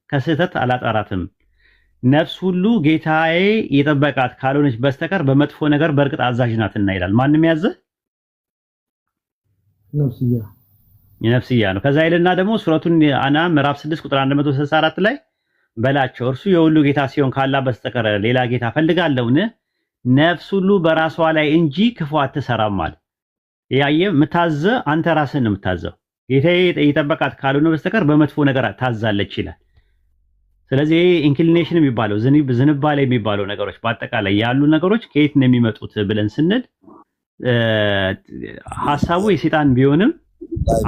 ከስህተት አላጣራትም ነፍስ ሁሉ ጌታዬ የጠበቃት ካልሆነች በስተቀር በመጥፎ ነገር በእርግጥ አዛዥ ናትና ይላል ማንም ያዘ ነፍስያ ነው ከዛ ይልና ደግሞ ሱረቱን አንዓም ምዕራፍ 6 ቁጥር 164 ላይ በላቸው እርሱ የሁሉ ጌታ ሲሆን ካላ በስተቀር ሌላ ጌታ ፈልጋለሁን ነፍስ ሁሉ በራሷ ላይ እንጂ ክፉ አትሰራም ማለት ያየ ምታዘ አንተ ራስህን ነው ምታዘው ጌታዬ የጠበቃት ካልሆነ በስተቀር በመጥፎ ነገር ታዛለች ይላል ስለዚህ ኢንክሊኔሽን የሚባለው ዝንባሌ የሚባለው ነገሮች በአጠቃላይ ያሉ ነገሮች ከየት ነው የሚመጡት ብለን ስንል ሐሳቡ የሰይጣን ቢሆንም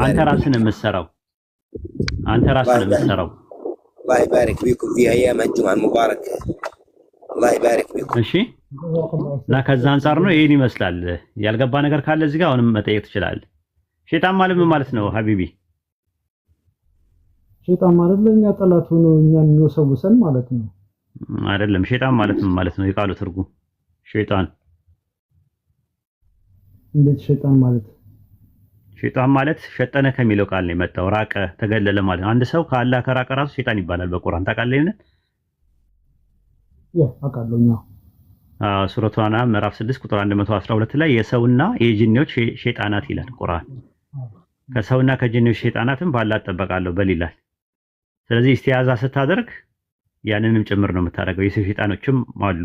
አንተ ራስህን የምትሰራው الله يبارك فيكم في ايام الجمعه المباركه الله يبارك فيكم እሺ እና ከዛ አንፃር ነው ይሄን ይመስላል ያልገባ ነገር ካለ እዚህ ጋር አሁንም መጠየቅ ትችላለህ ሸይጣን ማለት ምን ማለት ነው ሀቢቢ ሸይጣን ማለት ለኛ ጠላት ሆኖ እኛን የሚወሰውሰን ማለት ነው አይደለም ሸይጣን ማለት ምን ማለት ነው የቃሉ ትርጉም ሸይጣን እንዴት ሸይጣን ማለት ሸጠነ ከሚለው ቃል ነው የመጣው ራቀ ተገለለ ማለት አንድ ሰው ከአላህ ከራቀ ራሱ ሸይጣን ይባላል በቁርአን ታውቃለህ ይሄን አውቃለሁኛ ሱረቱ አንዓም ምዕራፍ 6 ቁጥር 112 ላይ የሰውና የጂኒዎች ሸይጣናት ይላል ቁርአን ከሰውና ከጂኒዎች ሸይጣናትም ባላ ተጠበቃለሁ በሊላል ስለዚህ እስቲያዛ ስታደርግ ያንንም ጭምር ነው የምታደርገው የሰው ሸይጣኖችም አሉ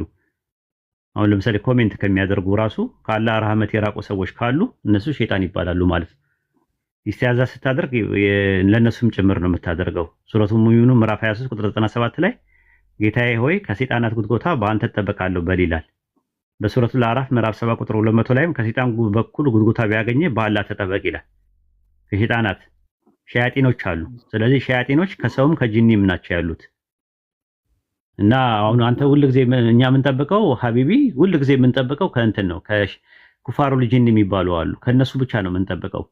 አሁን ለምሳሌ ኮሜንት ከሚያደርጉ ራሱ ካላ ረህመት የራቁ ሰዎች ካሉ እነሱ ሸይጣን ይባላሉ ማለት እስቲያዛ ስታደርግ ለነሱም ጭምር ነው የምታደርገው ሱረቱ ሙእሚኑን ምዕራፍ 23 ቁጥር 97 ላይ ጌታዬ ሆይ ከሰይጣናት ጉትጎታ በአንተ ተጠበቃለሁ በሊላል በሱረቱ አዕራፍ ምዕራፍ 7 ቁጥር 200 ላይም ከሰይጣን በኩል ጉትጎታ ቢያገኘ በአላህ ተጠበቅ ይላል ከሸይጣናት ሸያጢኖች አሉ ስለዚህ ሸያጢኖች ከሰውም ከጂኒም ናቸው ያሉት እና አሁን አንተ ሁሉ ጊዜ እኛ የምንጠብቀው ሀቢቢ ሁሉ ጊዜ የምንጠብቀው ከእንትን ነው ከኩፋሩ ጂኒ የሚባሉ አሉ ከነሱ ብቻ ነው የምንጠብቀው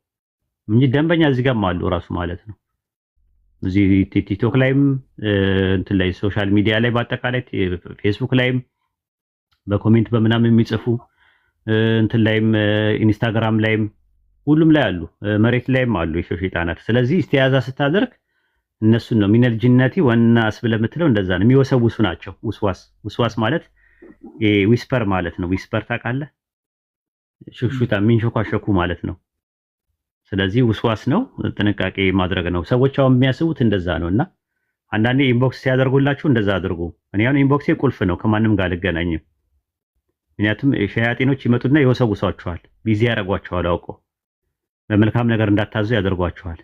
እንጂ ደንበኛ እዚህ ጋርም አሉ ራሱ ማለት ነው እዚህ ቲክቶክ ላይም እንትን ላይ ሶሻል ሚዲያ ላይ በአጠቃላይ ፌስቡክ ላይም በኮሜንት በመናም የሚጽፉ እንትን ላይም ኢንስታግራም ላይም ሁሉም ላይ አሉ መሬት ላይም አሉ የሸይጣናት ስለዚህ እስቲያዛ ስታደርግ እነሱን ነው ሚነል ጂነቲ ወናስ ብለምትለው እንደዛ ነው የሚወሰውሱ ናቸው ውስዋስ ማለት ዊስፐር ማለት ነው ዊስፐር ታውቃለህ ሹክሹክታ የሚንሾካሸኩ ማለት ነው ስለዚህ ውስዋስ ነው ጥንቃቄ ማድረግ ነው ሰዎች አሁን የሚያስቡት እንደዛ ነውና አንዳንዴ ኢንቦክስ ሲያደርጉላችሁ እንደዛ አድርጉ እኔ አሁን ኢንቦክሴ ቁልፍ ነው ከማንም ጋር ልገናኝም ምክንያቱም ሸያጢኖች ይመጡና ይወሰውሷቸዋል ቢዚ ያደርጓቸዋል አውቀው በመልካም ነገር እንዳታዙ ያደርጓቸዋል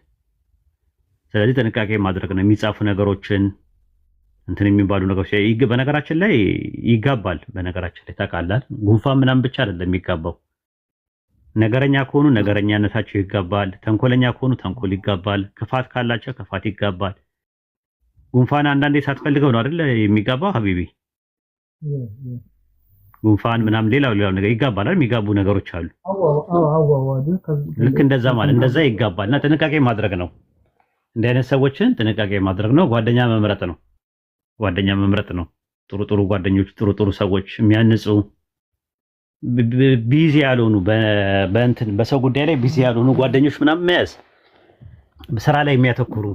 ስለዚህ ጥንቃቄ ማድረግ ነው የሚጻፉ ነገሮችን እንትን የሚባሉ ነገሮች በነገራችን ላይ ይጋባል በነገራችን ላይ ታውቃለህ ጉንፋን ምናምን ብቻ አይደለም የሚጋባው ነገረኛ ከሆኑ ነገረኛነታቸው ይጋባል ተንኮለኛ ከሆኑ ተንኮል ይጋባል ክፋት ካላቸው ክፋት ይጋባል ጉንፋን አንዳንዴ ሳትፈልገው ነው አይደል የሚጋባው ሀቢቢ ጉንፋን ምናምን ሌላው ነገር ይጋባል አይደል የሚጋቡ ነገሮች አሉ ልክ እንደዛ ማለት እንደዛ ይጋባልና ጥንቃቄ ማድረግ ነው እንደ አይነት ሰዎችን ጥንቃቄ ማድረግ ነው ጓደኛ መምረጥ ነው ጥሩ ጓደኞች ጥሩ ሰዎች የሚያንጹ ቢዚ ያልሆኑ በሰው ጉዳይ ላይ ቢዚ ያልሆኑ ጓደኞች ምናምን መያዝ በስራ ላይ የሚያተኩሩ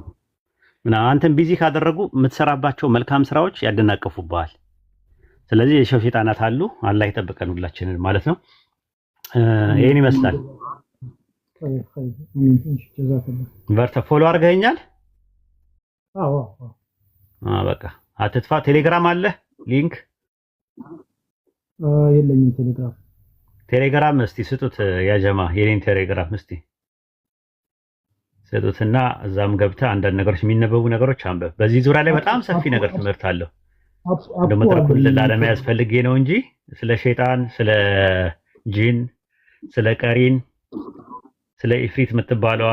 አንተን ቢዚ ካደረጉ የምትሰራባቸው መልካም ስራዎች ያደናቀፉብሃል ስለዚህ የሸው ሸይጣናት አሉ አላህ ይጠብቀን ሁላችንን ማለት ነው ይሄን ይመስላል በርታ ፎሎ አድርገኛል በቃ አትጥፋ ቴሌግራም አለ ሊንክ የለኝም ቴሌግራም እስቲ ስጡት ያጀማ የኔን ቴሌግራም እስቲ ስጡትና እዛም ገብታ አንዳንድ ነገሮች የሚነበቡ ነገሮች አንበብ በዚህ ዙሪያ ላይ በጣም ሰፊ ነገር ትምህርት አለው እንደመጥረኩል ለዓለማያዝ ፈልጌ ነው እንጂ ስለ ሸይጣን ስለ ጂን ስለ ቀሪን ስለ ኢፍሪት የምትባለዋ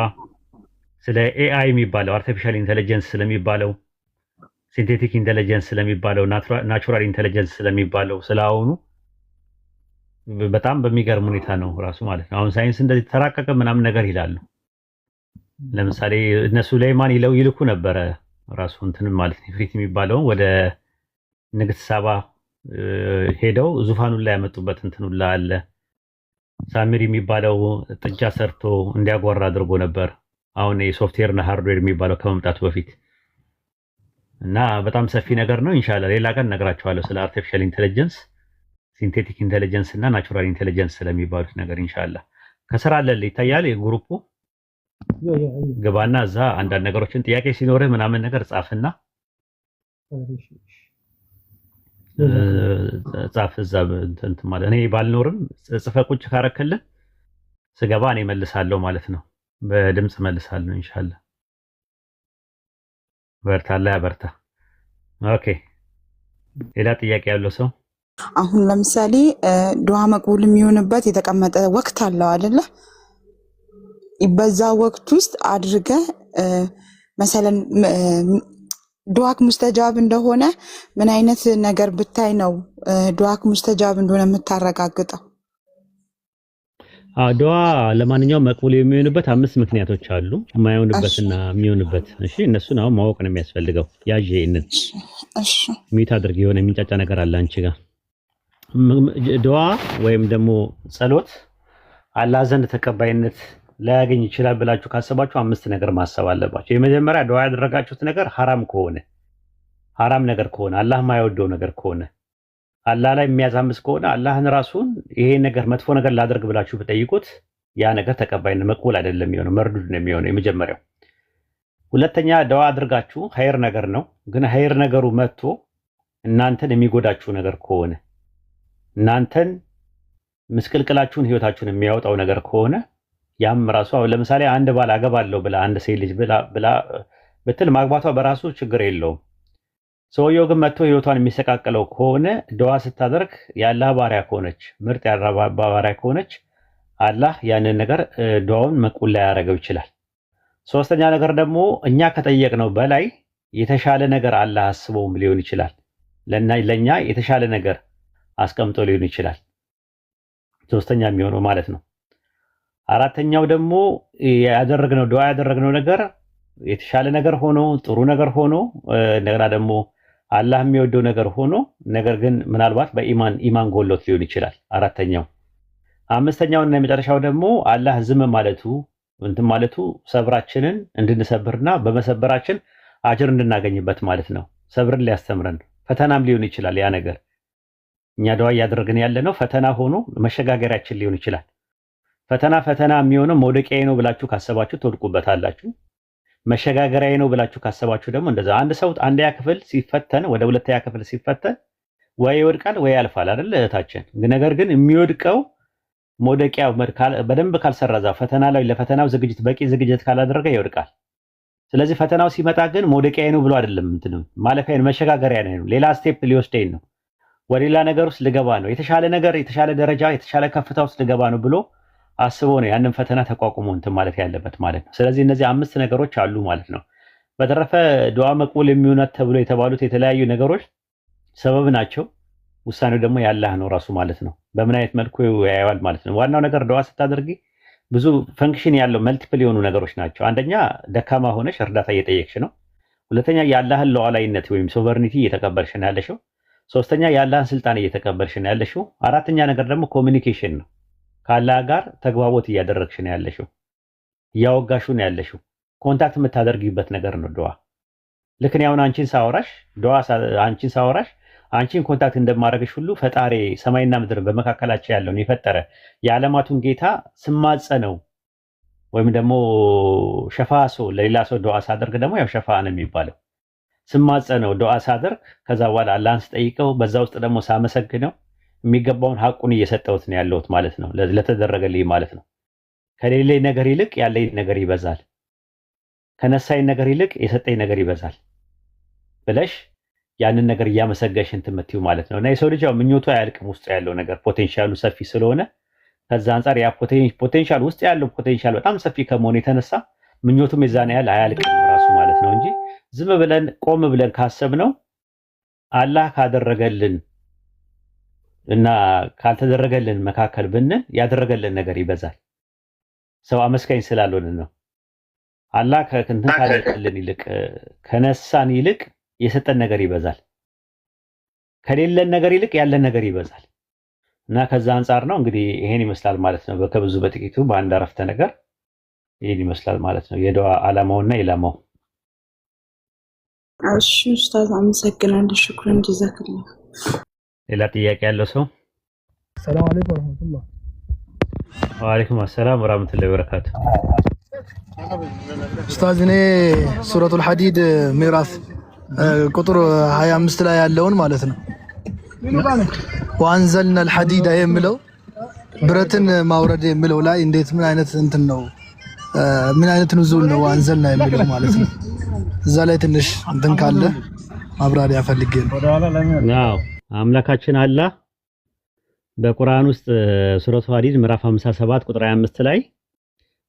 ስለ ኤአይ የሚባለው አርቲፊሻል ኢንተለጀንስ ስለሚባለው ሲንቴቲክ ኢንተለጀንስ ስለሚባለው ናቹራል ኢንተለጀንስ ስለሚባለው ስላሁኑ በጣም በሚገርም ሁኔታ ነው ራሱ ማለት ነው አሁን ሳይንስ እንደዚህ ተራቀቀ ምናምን ነገር ይላሉ ለምሳሌ እነሱ ሱሌይማን ይልኩ ነበረ ራሱ እንትን ማለት ነው ኢፍሪት የሚባለው ወደ ንግስት ሳባ ሄደው ዙፋኑን ላይ ያመጡበት እንትኑ ላይ አለ ሳሚሪ የሚባለው ጥጃ ሰርቶ እንዲያጓራ አድርጎ ነበር አሁን የሶፍትዌር እና ሃርድዌር የሚባለው ከመምጣቱ በፊት እና በጣም ሰፊ ነገር ነው። ኢንሻአላህ ሌላ ቀን እነግራችኋለሁ ስለ አርቲፊሻል ኢንተለጀንስ፣ ሲንቴቲክ ኢንተለጀንስ እና ናቹራል ኢንተለጀንስ ስለሚባሉት ነገር ኢንሻአላህ። ከስራ አለ ይታያል የግሩፑ ገባና እዛ አንዳንድ ነገሮችን ጥያቄ ሲኖርህ ምናምን ነገር ጻፍና ጻፍ እዛ እንትን ማለት እኔ ባልኖርም ጽፈህ ቁጭ ካረከልን ስገባ እኔ መልሳለሁ ማለት ነው። በድምጽ መልሳለሁ ኢንሻአላህ። በርታላ ያበርታ። ኦኬ ሌላ ጥያቄ ያለው ሰው? አሁን ለምሳሌ ዱዓ መቅቡል የሚሆንበት የተቀመጠ ወቅት አለው አይደለ? በዛ ወቅት ውስጥ አድርገህ መሰለን ዱዓክ ሙስተጃብ እንደሆነ ምን አይነት ነገር ብታይ ነው ዱዓክ ሙስተጃብ እንደሆነ የምታረጋግጠው? ዱዓ ለማንኛውም መቅቡል የሚሆንበት 5 ምክንያቶች አሉ፣ የማይሆንበትና የሚሆንበት። እሺ እነሱን አሁን ማወቅ ነው የሚያስፈልገው። ያዥ ይሄንን እሺ ሚት አድርግ። የሆነ የሚንጫጫ ነገር አለ አንቺ ጋር። ዱዓ ወይም ደግሞ ጸሎት አላህ ዘንድ ተቀባይነት ላያገኝ ይችላል ብላችሁ ካሰባችሁ 5 ነገር ማሰብ አለባችሁ። የመጀመሪያ ዱዓ ያደረጋችሁት ነገር ሐራም ከሆነ፣ ሐራም ነገር ከሆነ፣ አላህ የማይወደው ነገር ከሆነ፣ አላህ ላይ የሚያዛምስ ከሆነ አላህን ራሱን ይሄ ነገር መጥፎ ነገር ላደርግ ብላችሁ ብጠይቁት ያ ነገር ተቀባይነት መቅቡል አይደለም የሚሆነው፣ መርዱድ ነው የሚሆነው። የመጀመሪያው። ሁለተኛ ዱዓ አድርጋችሁ ኸይር ነገር ነው፣ ግን ኸይር ነገሩ መጥቶ እናንተን የሚጎዳችሁ ነገር ከሆነ፣ እናንተን ምስቅልቅላችሁን ህይወታችሁን የሚያወጣው ነገር ከሆነ ያም ራሱ አሁን ለምሳሌ አንድ ባል አገባለሁ ብላ አንድ ሴት ልጅ ብላ ብትል ማግባቷ በራሱ ችግር የለውም። ሰውየው ግን መጥቶ ህይወቷን የሚሰቃቀለው ከሆነ ዱዓ ስታደርግ የአላህ ባሪያ ከሆነች ምርጥ የአላህ ባሪያ ከሆነች አላህ ያንን ነገር ዱዓውን መቅቡል ላይ ያደርገው ይችላል። ሶስተኛ ነገር ደግሞ እኛ ከጠየቅነው በላይ የተሻለ ነገር አላህ አስበውም ሊሆን ይችላል። ለኛ የተሻለ ነገር አስቀምጦ ሊሆን ይችላል። ሶስተኛ የሚሆነው ማለት ነው። አራተኛው ደግሞ ያደረግነው ዱዓ ያደረግነው ነገር የተሻለ ነገር ሆኖ ጥሩ ነገር ሆኖ እንደገና ደግሞ አላህ የሚወደው ነገር ሆኖ ነገር ግን ምናልባት በኢማን ጎሎት ሊሆን ይችላል። አራተኛው። አምስተኛው እና የመጨረሻው ደግሞ አላህ ዝም ማለቱ እንትን ማለቱ ሰብራችንን እንድንሰብርና በመሰበራችን አጅር እንድናገኝበት ማለት ነው። ሰብርን ሊያስተምረን ፈተናም ሊሆን ይችላል ያ ነገር። እኛ ዱዓ እያደረግን ያለነው ፈተና ሆኖ መሸጋገሪያችን ሊሆን ይችላል። ፈተና የሚሆነው መውደቂያዬ ነው ብላችሁ ካሰባችሁ ትወድቁበታላችሁ። መሸጋገሪያዬ ነው ብላችሁ ካሰባችሁ ደግሞ እንደዛ። አንድ ሰው አንደኛ ክፍል ሲፈተን ወደ ሁለተኛ ክፍል ሲፈተን ወይ ይወድቃል ወይ ያልፋል አይደል እህታችን? ነገር ግን የሚወድቀው መውደቂያ በደንብ ካልሰራዛ ፈተና ላይ ለፈተናው በቂ ዝግጅት ካላደረገ ይወድቃል። ስለዚህ ፈተናው ሲመጣ ግን መውደቂያዬ ነው ብሎ አይደለም እንትን ማለፊያ መሸጋገሪያ ነው፣ ሌላ ስቴፕ ሊወስደኝ ነው፣ ወደ ሌላ ነገር ውስጥ ልገባ ነው፣ የተሻለ ነገር የተሻለ ደረጃ የተሻለ ከፍታ ውስጥ ልገባ ነው ብሎ አስቦ ነው ያንን ፈተና ተቋቁሞ እንትን ማለት ያለበት ማለት ነው። ስለዚህ እነዚህ 5 ነገሮች አሉ ማለት ነው። በተረፈ ዱዓ መቅቡል የሚሆናት ተብሎ የተባሉት የተለያዩ ነገሮች ሰበብ ናቸው። ውሳኔው ደግሞ ያላህ ነው ራሱ ማለት ነው። በምን አይነት መልኩ ያያዋል ማለት ነው። ዋናው ነገር ዱዓ ስታደርጊ ብዙ ፈንክሽን ያለው መልቲፕል የሆኑ ነገሮች ናቸው። አንደኛ ደካማ ሆነሽ እርዳታ እየጠየቅሽ ነው። ሁለተኛ የአላህን ሉዓላዊነት ወይም ሶቨርኒቲ እየተቀበልሽ ነው ያለሽው። ሶስተኛ የአላህን ስልጣን እየተቀበልሽ ነው ያለሽው። አራተኛ ነገር ደግሞ ኮሚኒኬሽን ነው። ከአላህ ጋር ተግባቦት እያደረግሽ ነው ያለሽው፣ እያወጋሹ ነው ያለሽው። ኮንታክት የምታደርጊበት ነገር ነው ዱዓ። ልክ እኔ አሁን አንቺን ሳወራሽ አንቺን ኮንታክት እንደማደርግሽ ሁሉ ፈጣሪ ሰማይና ምድር በመካከላቸው ያለውን የፈጠረ የዓለማቱን ጌታ ስማጸነው ወይም ደግሞ ሸፋሶ ለሌላ ሰው ዱዓ ሳደርግ ደግሞ ያው ሸፋ ነው የሚባለው። ስማጸነው ዱዓ ሳደርግ ከዛ በኋላ አላህን ስጠይቀው በዛ ውስጥ ደግሞ ሳመሰግነው የሚገባውን ሐቁን እየሰጠሁት ነው ያለሁት ማለት ነው፣ ለተደረገልኝ ማለት ነው። ከሌለኝ ነገር ይልቅ ያለኝ ነገር ይበዛል፣ ከነሳኝ ነገር ይልቅ የሰጠኝ ነገር ይበዛል ብለሽ ያንን ነገር እያመሰገንሽ እንትን የምትይው ማለት ነው። እና የሰው ልጅ ያው ምኞቱ አያልቅም፣ ውስጥ ያለው ነገር ፖቴንሻሉ ሰፊ ስለሆነ ከዛ አንፃር ያ ፖቴንሻል ውስጥ ያለው ፖቴንሻል በጣም ሰፊ ከመሆኑ የተነሳ ምኞቱም የዛን ያህል አያልቅም ራሱ ማለት ነው እንጂ ዝም ብለን ቆም ብለን ካሰብነው አላህ ካደረገልን እና ካልተደረገልን መካከል ብንን ያደረገልን ነገር ይበዛል። ሰው አመስጋኝ ስላልሆነ ነው። አላህ ከእንትን ካደረገልን ይልቅ ከነሳን ይልቅ የሰጠን ነገር ይበዛል። ከሌለን ነገር ይልቅ ያለን ነገር ይበዛል። እና ከዛ አንፃር ነው እንግዲህ ይሄን ይመስላል ማለት ነው። ከብዙ በጥቂቱ በአንድ አረፍተ ነገር ይሄን ይመስላል ማለት ነው የዱዓ ዓላማውና ኢላማው። እሺ ኡስታዝ አመሰግናለሁ። ሽኩራን ጀዛከላ። ሌላ ጥያቄ ያለው ሰው? ሰላም አለይኩም ወራህመቱላህ። ወአለይኩም ሰላም ወራህመቱላሂ ወበረካቱ። ኡስታዝ እኔ ሱረቱል ሐዲድ ምዕራፍ ቁጥር 25 ላይ ያለውን ማለት ነው ወአንዘልናል ሐዲዳ የሚለው ብረትን ማውረድ የሚለው ላይ እንዴት ምን አይነት እንትን ነው ምን አይነት ንዙል ነው ወአንዘልና የሚለው ማለት ነው? እዛ ላይ ትንሽ እንትን ካለ ማብራሪያ ፈልጌ ነው። አዎ አምላካችን አላህ በቁርአን ውስጥ ሱረቱ ሐዲድ ምዕራፍ 57 ቁጥር 25 ላይ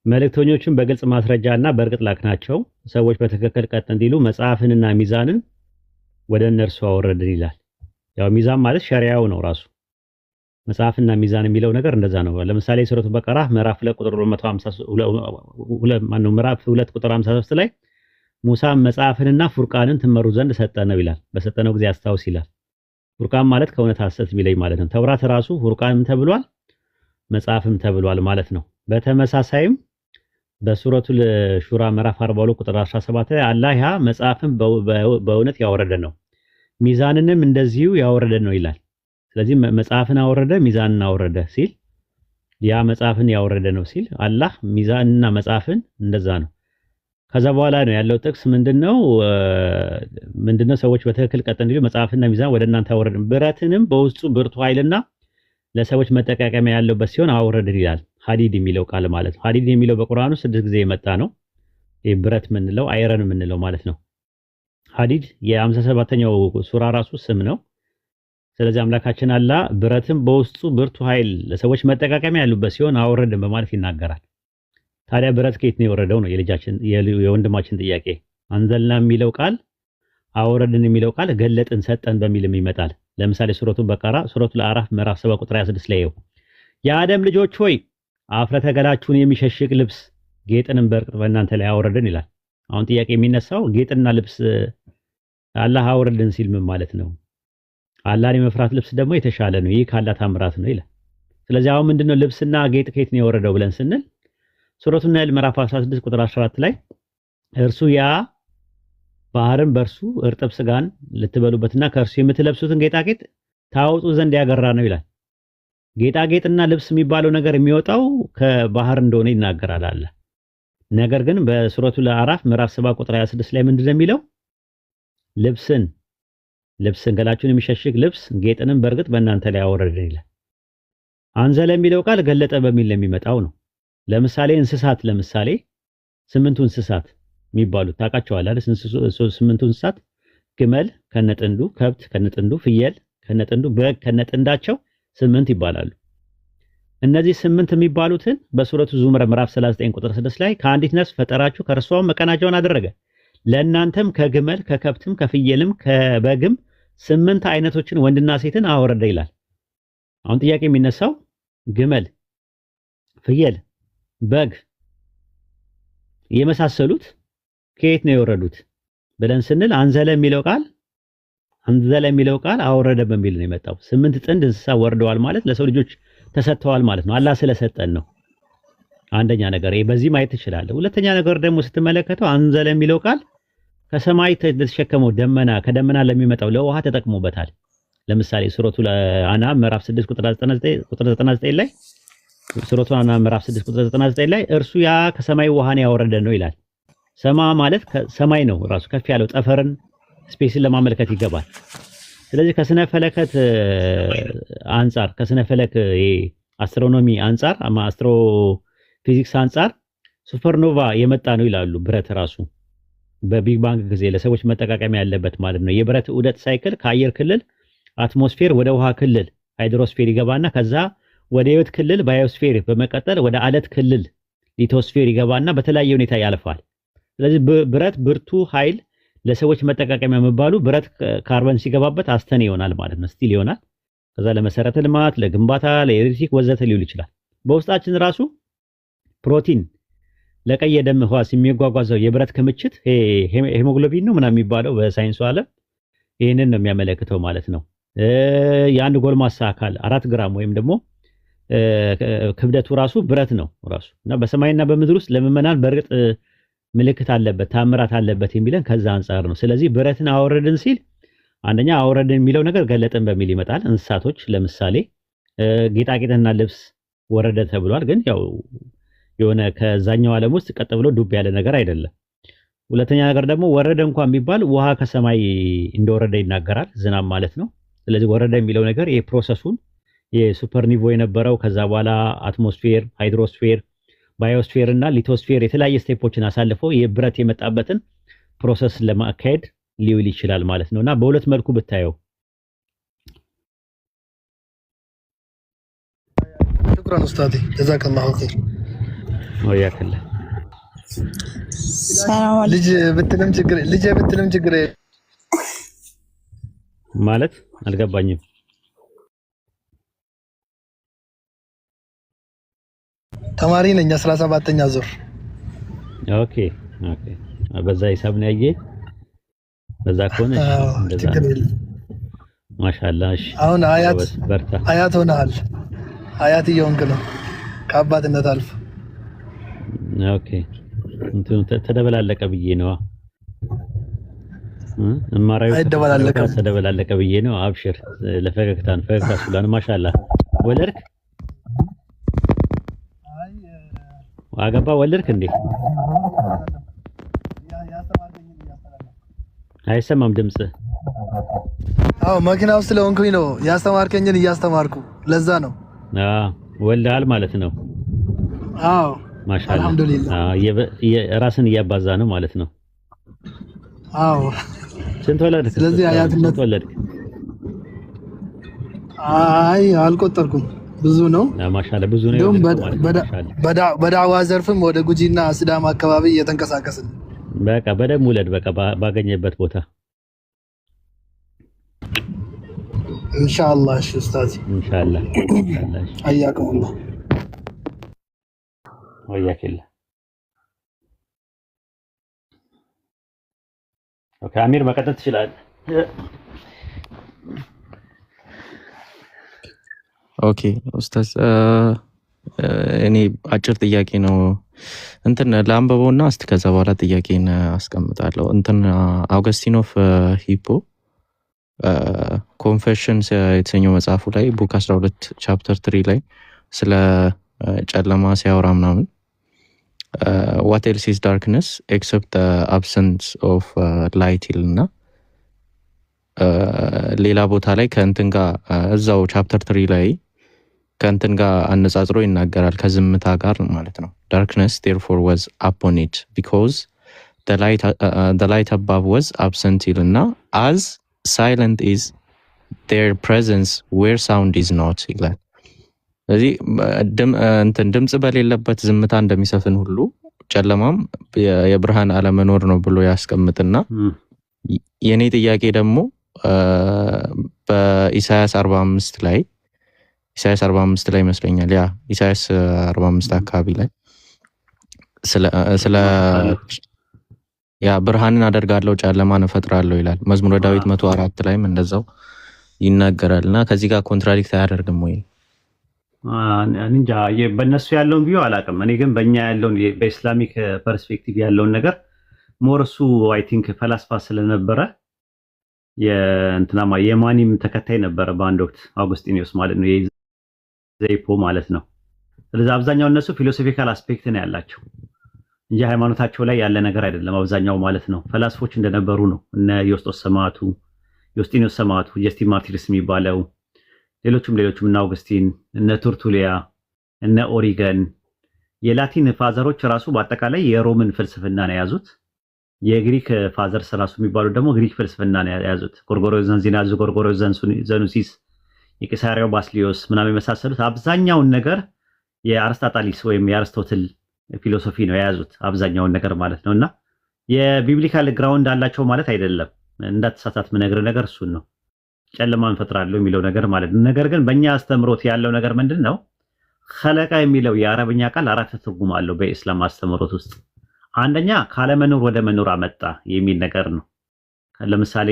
መልእክተኞችን በግልጽ ማስረጃና በእርግጥ ላክናቸው ሰዎች በትክክል ቀጥ እንዲሉ መጽሐፍንና ሚዛንን ወደ እነርሱ አወረድን ይላል። ያው ሚዛን ማለት ሸሪዓው ነው ራሱ። መጽሐፍና ሚዛን የሚለው ነገር እንደዛ ነው። ለምሳሌ ሱረቱ በቀራ ምዕራፍ 2 ቁጥር 152 ምዕራፍ 2 ቁጥር 53 ላይ ሙሳ መጽሐፍንና ፉርቃንን ትመሩ ዘንድ ሰጠነው ይላል። በሰጠነው ጊዜ አስታውስ ይላል። ፉርቃን ማለት ከእውነት ሐሰት የሚለይ ማለት ነው። ተውራት ራሱ ፉርቃንም ተብሏል መጽሐፍም ተብሏል ማለት ነው። በተመሳሳይም በሱረቱል ሹራ ምዕራፍ 42 ቁጥር 17 ላይ አላህ ያ መጽሐፍን በእውነት ያወረደ ነው ሚዛንንም እንደዚሁ ያወረደ ነው ይላል። ስለዚህ መጽሐፍን አወረደ ሚዛንን አወረደ ሲል ያ መጽሐፍን ያወረደ ነው ሲል አላህ ሚዛንና መጽሐፍን እንደዛ ነው። ከዛ በኋላ ነው ያለው ጥቅስ ምንድነው ሰዎች በትክክል ቀጥ እንዲሉ መጽሐፍና ሚዛን ወደ እናንተ አወረድን ብረትንም በውስጡ ብርቱ ኃይልና ለሰዎች መጠቃቀሚያ ያለበት ሲሆን አወረድን ይላል። ሐዲድ የሚለው ቃል ማለት ነው። ሐዲድ የሚለው በቁርአኑ 6 ጊዜ የመጣ ነው። ይሄ ብረት ምንለው አይረን ምንለው ማለት ነው። ሐዲድ የ57ኛው ሱራ ራሱ ስም ነው። ስለዚህ አምላካችን አላህ ብረትም በውስጡ ብርቱ ኃይል ለሰዎች መጠቃቀሚያ ያሉበት ሲሆን አወረድን በማለት ይናገራል። ታዲያ ብረት ከየት ነው የወረደው ነው የወንድማችን ጥያቄ። አንዘልና የሚለው ቃል አወረድን የሚለው ቃል ገለጥን ሰጠን በሚልም ይመጣል። ለምሳሌ ሱረቱ በቀራ ሱረቱ አዕራፍ ምዕራፍ 7 ቁጥር 26 ላይ የአደም ልጆች ሆይ አፍረተ ገላችሁን የሚሸሽግ ልብስ ጌጥንም በእርግጥ በእናንተ ላይ አወረድን ይላል። አሁን ጥያቄ የሚነሳው ጌጥና ልብስ አላህ አወረድን ሲል ምን ማለት ነው? አላህን የመፍራት ልብስ ደግሞ የተሻለ ነው፣ ይህ ካላህ ታምራት ነው ይላል። ስለዚህ አሁን ምንድነው ልብስና ጌጥ ከየት ነው የወረደው ብለን ስንል ሱረቱ ናል ምዕራፍ 16 ቁጥር 14 ላይ እርሱ ያ ባህርን በእርሱ እርጥብ ስጋን ልትበሉበትና ከእርሱ የምትለብሱትን ጌጣጌጥ ታወጡ ዘንድ ያገራ ነው ይላል። ጌጣጌጥና ልብስ የሚባለው ነገር የሚወጣው ከባህር እንደሆነ ይናገራል አለ። ነገር ግን በሱረቱ አዕራፍ ምዕራፍ 7 ቁጥር 26 ላይ ምንድነው የሚለው? ልብስን ገላችሁን የሚሸሽግ ልብስ ጌጥንም በእርግጥ በእናንተ ላይ አወረድን ይላል። አንዘለ የሚለው ቃል ገለጠ በሚል የሚመጣው ነው። ለምሳሌ እንስሳት ለምሳሌ 8ቱ እንስሳት የሚባሉት ታውቃቸዋል አይደል? 8ቱ እንስሳት ግመል ከነጥንዱ፣ ከብት ከነጥንዱ፣ ፍየል ከነጥንዱ፣ በግ ከነጥንዳቸው 8 ይባላሉ። እነዚህ 8 የሚባሉትን በሱረቱ ዙመር ምዕራፍ 39 ቁጥር 6 ላይ ከአንዲት ነፍስ ፈጠራችሁ ከእርሷም መቀናጃውን አደረገ ለእናንተም ከግመል ከከብትም ከፍየልም ከበግም 8 አይነቶችን ወንድና ሴትን አወረደ ይላል። አሁን ጥያቄ የሚነሳው ግመል፣ ፍየል፣ በግ የመሳሰሉት ከየት ነው የወረዱት ብለን ስንል አንዘለ የሚለው ቃል አወረደ በሚል ነው የመጣው። 8 ጥንድ እንስሳ ወርደዋል ማለት ለሰው ልጆች ተሰጥተዋል ማለት ነው። አላህ ስለሰጠን ነው። አንደኛ ነገር ይሄ በዚህ ማየት ትችላለህ። ሁለተኛ ነገር ደግሞ ስትመለከተው አንዘለ የሚለው ቃል ከሰማይ ተሸከመው ደመና ከደመና ለሚመጣው ለውሃ ተጠቅሞበታል። ለምሳሌ ሱረቱ አናም ምዕራፍ 6 ቁጥር 99 ላይ ሱረቱ አናም ምዕራፍ 6 ቁጥር 99 ላይ እርሱ ያ ከሰማይ ውሃን ያወረደ ነው ይላል። ሰማ ማለት ሰማይ ነው ራሱ ከፍ ያለው ጠፈርን ስፔስን ለማመልከት ይገባል። ስለዚህ ከስነ ፈለከት አንፃር ከስነ ፈለክ አስትሮኖሚ አንፃር አስትሮ ፊዚክስ አንፃር ሱፐርኖቫ የመጣ ነው ይላሉ። ብረት ራሱ በቢግ ባንግ ጊዜ ለሰዎች መጠቃቀሚያ ያለበት ማለት ነው። የብረት ዑደት ሳይክል ከአየር ክልል አትሞስፌር ወደ ውሃ ክልል ሃይድሮስፌር ይገባና ከዛ ወደ ህይወት ክልል ባዮስፌር በመቀጠል ወደ አለት ክልል ሊቶስፌር ይገባና በተለያየ ሁኔታ ያልፋል። ስለዚህ ብረት ብርቱ ኃይል ለሰዎች መጠቃቀሚያ መባሉ ብረት ካርበን ሲገባበት አስተን ይሆናል ማለት ነው፣ ስቲል ይሆናል። ከዛ ለመሰረተ ልማት፣ ለግንባታ፣ ለኤሌክትሪክ ወዘተ ሊውል ይችላል። በውስጣችን ራሱ ፕሮቲን ለቀይ የደም ህዋስ የሚጓጓዘው የብረት ክምችት ሄሞግሎቢን ነው ምናምን የሚባለው በሳይንሱ ዓለም ይህንን ነው የሚያመለክተው ማለት ነው። የአንድ ጎልማሳ አካል 4 ግራም ወይም ደግሞ ክብደቱ ራሱ ብረት ነው ራሱ እና በሰማይና በምድር ውስጥ ለምዕመናን በእርግጥ ምልክት አለበት ታምራት አለበት የሚለን ከዛ አንፃር ነው። ስለዚህ ብረትን አወረድን ሲል አንደኛ አወረድን የሚለው ነገር ገለጥን በሚል ይመጣል። እንስሳቶች ለምሳሌ ጌጣጌጥና ልብስ ወረደ ተብሏል። ግን ያው የሆነ ከዛኛው ዓለም ውስጥ ቀጥ ብሎ ዱብ ያለ ነገር አይደለም። ሁለተኛ ነገር ደግሞ ወረደ እንኳን ቢባል ውሃ ከሰማይ እንደወረደ ይናገራል፣ ዝናብ ማለት ነው። ስለዚህ ወረደ የሚለው ነገር የፕሮሰሱን የሱፐርኒቮ የነበረው ከዛ በኋላ አትሞስፌር፣ ሃይድሮስፌር፣ ባዮስፌር እና ሊቶስፌር የተለያየ ስቴፖችን አሳልፎ የብረት የመጣበትን ፕሮሰስ ለማካሄድ ሊውል ይችላል ማለት ነውና በሁለት መልኩ ብታየው ሽክራን ኡስታዚ ጀዛከላሁ ኸይር። ወያከለ ሰላም አለይኩም። ልጅ ብትልም ችግር ማለት አልገባኝም። ተማሪ ነኝ 17ኛ ዙር። ኦኬ በዛ ሂሳብ ነው ያየ በዛ ከሆነ እንደዛ ማሻአላህ። እሺ አሁን በርታ አያት ሆነሃል። አያት እየሆንክ ነው ከአባትነት አልፎ። ኦኬ እንትኑ ተደበላለቀ ብዬ ነው እማራዩ ተደበላለቀ ብዬ ነው። አብሽር ለፈገግታ ስለሆነ ማሻአላህ። ወለድክ አገባ ወለድክ እንዴ? አይሰማም ድምጽ። አዎ መኪና ውስጥ ስለሆንኩኝ ነው ያስተማርከኝን እያስተማርኩ ለዛ ነው። ወልደሃል ማለት ነው። አዎ ማሻአላህ አልহামዱሊላህ። ራስን እያባዛ ነው ማለት ነው። አዎ ስንት ወለድክ? ስለዚህ አያትነት ወለድክ? አይ አልቆጠርኩም፣ ብዙ ነው። ማሻአላህ ብዙ ነው። በዳዕዋ ዘርፍም ወደ ጉጂና ሲዳማ አካባቢ እየተንቀሳቀስን በቃ በደም ውለድ። በቃ ባገኘበት ቦታ ኢንሻአላህ። እሺ ኡስታዝ ኢንሻአላህ አያከውና ወያከለ። ኦኬ አሚር መቀጠል ትችላለህ። ኦኬ ኡስታዝ እኔ አጭር ጥያቄ ነው እንትን ለአንበበውና እስቲ ከዛ በኋላ ጥያቄን አስቀምጣለሁ። እንትን አውገስቲን ኦፍ ሂፖ ኮንፌሽንስ የተሰኘው መጽሐፉ ላይ ቡክ 12 ቻፕተር 3 ላይ ስለ ጨለማ ሲያወራ ምናምን what else is darkness except the absence of light ይልና ሌላ ቦታ ላይ ከእንትን ጋር እዛው ቻፕተር 3 ላይ ከእንትን ጋር አነጻጽሮ ይናገራል ከዝምታ ጋር ማለት ነው። darkness therefore was upon it because the light above was absent ይልና as silent is their presence where sound is not ይላል። ስለዚህ እንትን ድምጽ በሌለበት ዝምታ እንደሚሰፍን ሁሉ ጨለማም የብርሃን አለመኖር ነው ብሎ ያስቀምጥና የኔ ጥያቄ ደግሞ በኢሳይያስ 45 ላይ ይመስለኛል ኢሳይያስ 45 አካባቢ ላይ ስለ ብርሃንን አደርጋለሁ ጨለማን እፈጥራለሁ ይላል። መዝሙረ ዳዊት 104 ላይም እንደዛው ይናገራልና ከዚህ ጋር ኮንትራዲክት አያደርግም ወይ? እንጃ በእነሱ ያለውን ቢዩ አላውቅም። እኔ ግን በእኛ ያለውን በኢስላሚክ ፐርስፔክቲቭ ያለውን ነገር ሞርሱ አይ ቲንክ ፈላስፋ ስለነበረ የእንትናማ የማኒም ተከታይ ነበረ በአንድ ወቅት አውጉስቲኒዮስ ማለት ነው ዘይፖ ማለት ነው። ስለዚህ አብዛኛው እነሱ ፊሎሶፊካል አስፔክት ነው ያላቸው እንጂ ሃይማኖታቸው ላይ ያለ ነገር አይደለም አብዛኛው ማለት ነው። ፈላስፎች እንደነበሩ ነው እነ ዮስጢኒዮስ ሰማዕቱ፣ ጀስቲን ማርቲርስ የሚባለው ሌሎችም እነ አውግስቲን እነ ቱርቱሊያ እነ ኦሪገን የላቲን ፋዘሮች ራሱ በአጠቃላይ የሮምን ፍልስፍና ነው የያዙት። የግሪክ ፋዘርስ ራሱ የሚባሉ ደግሞ ግሪክ ፍልስፍና ነው የያዙት። ጎርጎርዮስ ዘንዚናዙ፣ ጎርጎርዮስ ዘኑሲስ፣ የቄሳሪያው ባስሊዮስ ምናምን የመሳሰሉት አብዛኛውን ነገር የአርስጣጣሊስ ወይም የአርስቶትል ፊሎሶፊ ነው የያዙት አብዛኛውን ነገር ማለት ነውና የቢብሊካል ግራውንድ አላቸው ማለት አይደለም። እንዳትሳሳት ምነግር ነገር እሱን ነው ጨለማን ፈጥራለሁ የሚለው ነገር ማለት ነው። ነገር ግን በእኛ አስተምሮት ያለው ነገር ምንድነው? ኸለቃ የሚለው የአረብኛ ቃል አራት ትርጉም አለው በኢስላም አስተምሮት ውስጥ። አንደኛ ካለመኖር ወደ መኖር አመጣ የሚል ነገር ነው። ለምሳሌ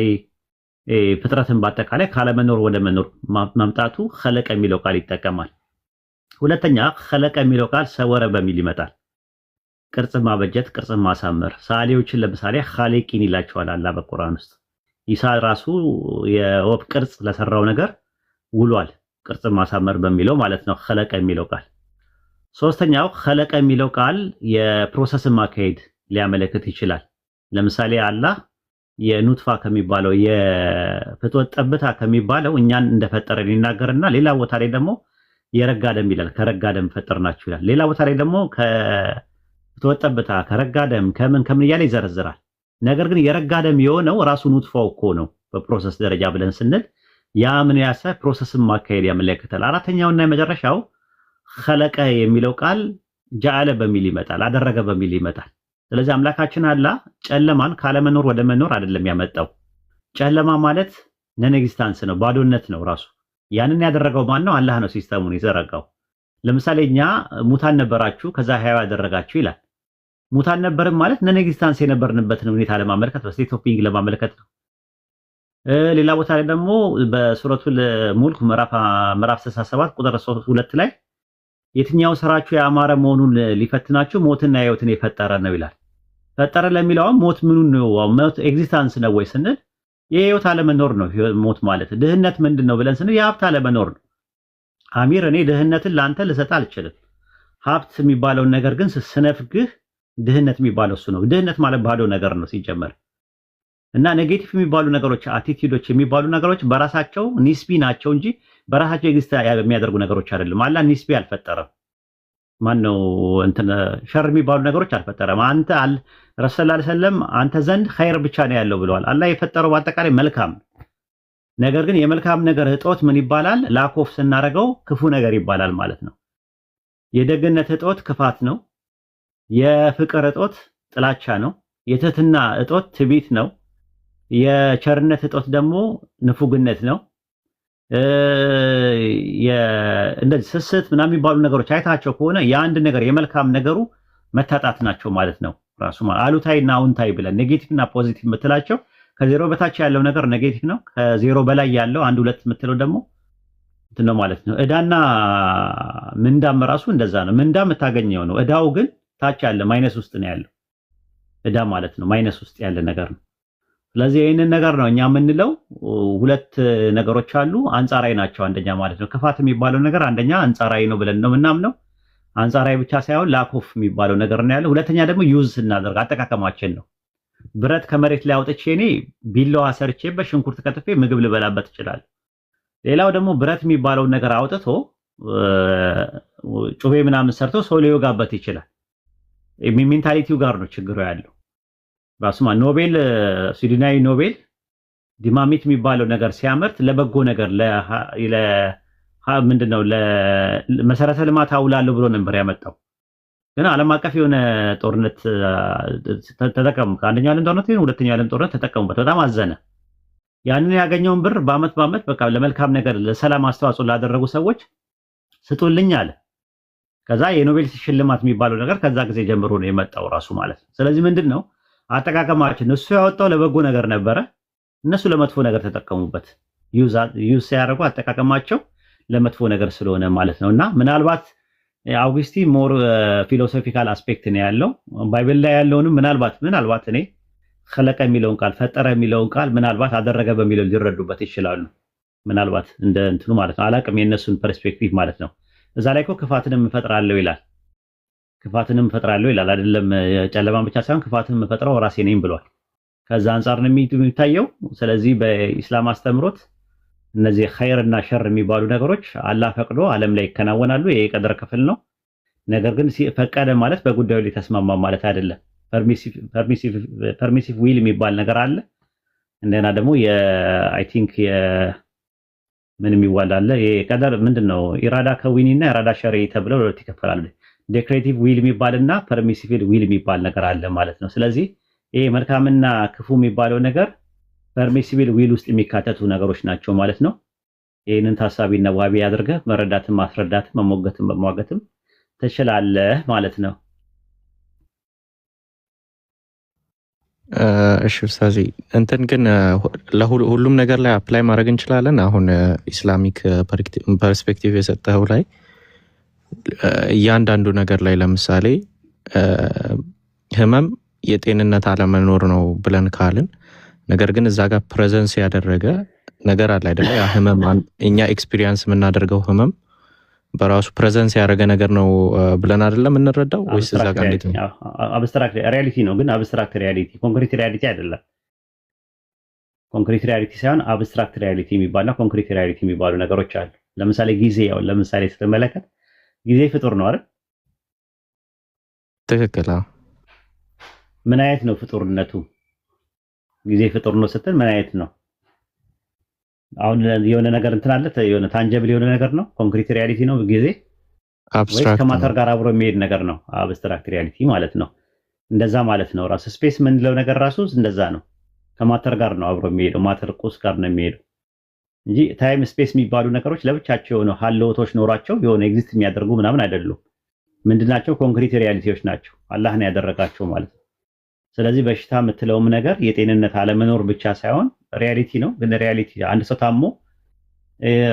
ፍጥረትን በአጠቃላይ ካለመኖር ወደ መኖር ማምጣቱ ኸለቀ የሚለው ቃል ይጠቀማል። ሁለተኛ ኸለቀ የሚለው ቃል ሰወረ በሚል ይመጣል። ቅርጽ ማበጀት፣ ቅርጽ ማሳመር። ሳሌዎችን ለምሳሌ ኻሊቂን ይላቸዋል አላህ በቁርአን ውስጥ። ኢሳ ራሱ የወፍ ቅርጽ ለሰራው ነገር ውሏል፣ ቅርጽ ማሳመር በሚለው ማለት ነው ኸለቀ የሚለው ቃል። ሶስተኛው ኸለቀ የሚለው ቃል የፕሮሰስን ማካሄድ ሊያመለክት ይችላል። ለምሳሌ አላህ የኑጥፋ ከሚባለው የፍትወት ጠብታ ከሚባለው እኛን እንደፈጠረን ይናገርና ሌላ ቦታ ላይ ደግሞ የረጋ ደም ይላል። ከረጋ ደም ፈጠርናችሁ ይላል። ሌላ ቦታ ላይ ደግሞ ከፍትወት ጠብታ ከረጋ ደም ከምን እያለ ይዘረዝራል። ነገር ግን የረጋ ደም የሆነው ራሱ ኑጥፋው እኮ ነው በፕሮሰስ ደረጃ ብለን ስንል ያ ምን ያሰ ፕሮሰስን ማካሄድ ያመለክታል። አራተኛውና የመጨረሻው ኸለቀ የሚለው ቃል ጀዓለ በሚል ይመጣል፣ አደረገ በሚል ይመጣል። ስለዚህ አምላካችን አላህ ጨለማን ካለመኖር ወደ መኖር አይደለም ያመጣው። ጨለማ ማለት ነን ኤግዚስታንስ ነው፣ ባዶነት ነው ራሱ። ያንን ያደረገው ማን ነው? አላህ ነው ሲስተሙን የዘረጋው። ለምሳሌ እኛ ሙታን ነበራችሁ ከዛ ህያው ያደረጋችሁ ይላል። ሙታን ነበርም ማለት ነን ኤግዚስታንስ የነበርንበትን ሁኔታ ለማመልከት ነው፣ ስቴት ኦፍ ቢንግ ለማመልከት ነው። ሌላ ቦታ ላይ ደግሞ በሱረቱል ሙልክ ምዕራፍ 67 ቁጥር 2 ላይ የትኛው ስራችሁ ያማረ መሆኑን ሊፈትናችሁ ሞትና ህይወትን የፈጠረ ነው ይላል። ፈጠረ ለሚለው ሞት ምኑን ነው? ሞት ኤግዚስታንስ ነው ወይ ስንል የህይወት አለመኖር ነው። ሞት ማለት ድህነት ምንድን ነው ብለን ስንል የሀብት አለመኖር ነው። አሚር እኔ ድህነትን ለአንተ ልሰጥ አልችልም። ሀብት የሚባለውን ነገር ግን ስነፍግህ ድህነት የሚባለው እሱ ነው። ድህነት ማለት ባዶ ነገር ነው ሲጀመር። እና ኔጌቲቭ የሚባሉ ነገሮች አቲቲዩዶች የሚባሉ ነገሮች በራሳቸው ኒስቢ ናቸው እንጂ በራሳቸው ኤግዚስት የሚያደርጉ ነገሮች አይደለም። አላህ ኒስቢ አልፈጠረም። ማነው እንትን ሸር የሚባሉ ነገሮች አልፈጠረም። አንተ ረሱል ሰለላሁ ዐለይሂ ወሰለም አንተ ዘንድ ኸይር ብቻ ነው ያለው ብለዋል። አላህ የፈጠረው በአጠቃላይ መልካም። ነገር ግን የመልካም ነገር እጦት ምን ይባላል? ላኮፍ ስናረገው ክፉ ነገር ይባላል ማለት ነው። የደግነት እጦት ክፋት ነው። የፍቅር እጦት ጥላቻ ነው። የትህትና እጦት ትዕቢት ነው። የቸርነት እጦት ደግሞ ንፉግነት ነው። እንደዚህ ስስት ምናምን የሚባሉ ነገሮች አይታቸው ከሆነ የአንድ ነገር የመልካም ነገሩ መታጣት ናቸው ማለት ነው። ራሱ አሉታዊና አውንታዊ ብለን ኔጌቲቭ እና ፖዚቲቭ የምትላቸው ከዜሮ በታች ያለው ነገር ኔጌቲቭ ነው። ከዜሮ በላይ ያለው 1 2 የምትለው ደግሞ እንትን ነው ማለት ነው። እዳና ምንዳም ራሱ እንደዛ ነው። ምንዳ የምታገኘው ነው። እዳው ግን ታች ያለ ማይነስ ውስጥ ነው ያለው። እዳ ማለት ነው ማይነስ ውስጥ ያለ ነገር ነው። ስለዚህ ይህንን ነገር ነው እኛ የምንለው። ሁለት ነገሮች አሉ፣ አንጻራዊ ናቸው። አንደኛ ማለት ነው ክፋት የሚባለው ነገር አንደኛ አንጻራዊ ነው ብለን ነው የምናምነው። አንጻራዊ ብቻ ሳይሆን ላኮፍ የሚባለው ነገር ነው ያለው። ሁለተኛ ደግሞ ዩዝ ስናደርግ አጠቃቀማችን ነው። ብረት ከመሬት ላይ አውጥቼ እኔ ቢላዋ ሰርቼበት ሽንኩርት ከትፌ ምግብ ልበላበት ይችላል። ሌላው ደግሞ ብረት የሚባለውን ነገር አውጥቶ ጩቤ ምናምን ሰርቶ ሰው ሊወጋበት ይችላል። ሜንታሊቲው ጋር ነው ችግሩ ያለው። ራሱማ ኖቤል ስዊድናዊ ኖቤል ዲማሚት የሚባለው ነገር ሲያመርት ለበጎ ነገር ምንድነው ለመሰረተ ልማት አውላለሁ ብሎ ነበር ያመጣው። ግን ዓለም አቀፍ የሆነ ጦርነት ተጠቀሙ። ከአንደኛው ዓለም ጦርነት ወይም ሁለተኛው ዓለም ጦርነት ተጠቀሙበት። በጣም አዘነ። ያንን ያገኘውን ብር በአመት በቃ ለመልካም ነገር ለሰላም አስተዋጽኦ ላደረጉ ሰዎች ስጡልኝ አለ። ከዛ የኖቤል ሽልማት የሚባለው ነገር ከዛ ጊዜ ጀምሮ ነው የመጣው ራሱ ማለት ነው። ስለዚህ ምንድነው አጠቃቀማችን እሱ ያወጣው ለበጎ ነገር ነበረ፣ እነሱ ለመጥፎ ነገር ተጠቀሙበት። ዩዝ ሲያደርጉ አጠቃቀማቸው ለመጥፎ ነገር ስለሆነ ማለት ነውና ምናልባት አውግስቲን ሞር ፊሎሶፊካል አስፔክት ነው ያለው። ባይብል ላይ ያለውንም ምናልባት እኔ ኸለቀ የሚለውን ቃል ፈጠረ የሚለውን ቃል ምናልባት አደረገ በሚለው ሊረዱበት ይችላሉ። ምናልባት እንደ እንትኑ ማለት ነው። አላቅም የነሱን ፐርስፔክቲቭ ማለት ነው። እዛ ላይ እኮ ክፋትንም እፈጥራለሁ ይላል። ክፋትንም እፈጥራለሁ ይላል አይደለም። ጨለማን ብቻ ሳይሆን ክፋትንም እፈጥረው ራሴ ነኝ ብሏል። ከዛ አንፃር ነው የሚታየው። ስለዚህ በኢስላም አስተምሮት እነዚህ ኸይር እና ሸር የሚባሉ ነገሮች አላህ ፈቅዶ ዓለም ላይ ይከናወናሉ። ይሄ የቀደር ክፍል ነው። ነገር ግን ፈቀደ ማለት በጉዳዩ ላይ ተስማማ ማለት አይደለም። ፐርሚሲቭ ዊል የሚባል ነገር አለ። እንደና ደግሞ አይ ቲንክ ምን የሚባል አለ። የቀደር ምንድነው ኢራዳ ከዊኒ እና ኢራዳ ሸሪ ተብለው ሁለት ይከፈላሉ። ዴክሬቲቭ ዊል የሚባልና ፐርሚሲቭ ዊል የሚባል ነገር አለ ማለት ነው። ስለዚህ ይሄ መልካምና ክፉ የሚባለው ነገር ፐርሚሲቭ ዊል ውስጥ የሚካተቱ ነገሮች ናቸው ማለት ነው። ይህንን ታሳቢና ዋቢ አድርገህ መረዳትም ማስረዳትም መሞገትም መሟገትም ትችላለህ ማለት ነው። እሺ ኡስታዚ እንትን ግን ለሁሉም ነገር ላይ አፕላይ ማድረግ እንችላለን። አሁን ኢስላሚክ ፐርስፔክቲቭ የሰጠው ላይ እያንዳንዱ ነገር ላይ ለምሳሌ ህመም የጤንነት አለመኖር ነው ብለን ካልን ነገር ግን እዛ ጋር ፕሬዘንስ ያደረገ ነገር አለ አይደለ? ያ ህመም እኛ ኤክስፒሪየንስ የምናደርገው ህመም በራሱ ፕሬዘንስ ያደረገ ነገር ነው ብለን አይደለም እንረዳው ወይስ እዛ ጋር እንዴት ነው? አብስትራክት ሪያሊቲ ነው፣ ግን አብስትራክት ሪያሊቲ ኮንክሪት ሪያሊቲ አይደለም። ኮንክሪት ሪያሊቲ ሳይሆን አብስትራክት ሪያሊቲ የሚባልና ኮንክሪት ሪያሊቲ የሚባሉ ነገሮች አሉ። ለምሳሌ ጊዜ፣ ያው ለምሳሌ ስትመለከት ጊዜ ፍጡር ነው አይደል? ትክክል። ምን አይነት ነው ፍጡርነቱ? ጊዜ ፍጡር ነው ስትል ምን አይነት ነው? አሁን የሆነ ነገር እንትን አለ፣ የሆነ ታንጀብል የሆነ ነገር ነው ኮንክሪት ሪያሊቲ ነው ጊዜ፣ ወይስ ከማተር ጋር አብሮ የሚሄድ ነገር ነው አብስትራክት ሪያሊቲ ማለት ነው? እንደዛ ማለት ነው። ራሱ ስፔስ የምንለው ነገር ራሱ እንደዛ ነው፣ ከማተር ጋር ነው አብሮ የሚሄደው፣ ማተር ቁስ ጋር ነው የሚሄደው እንጂ ታይም ስፔስ የሚባሉ ነገሮች ለብቻቸው የሆነ ሀለወቶች ኖሯቸው የሆነ ኤግዚስት የሚያደርጉ ምናምን አይደሉም። ምንድናቸው? ኮንክሪት ሪያሊቲዎች ናቸው፣ አላህ ነው ያደረጋቸው ማለት ነው። ስለዚህ በሽታ የምትለውም ነገር የጤንነት አለመኖር ብቻ ሳይሆን ሪያሊቲ ነው። ግን ሪያሊቲ አንድ ሰው ታሞ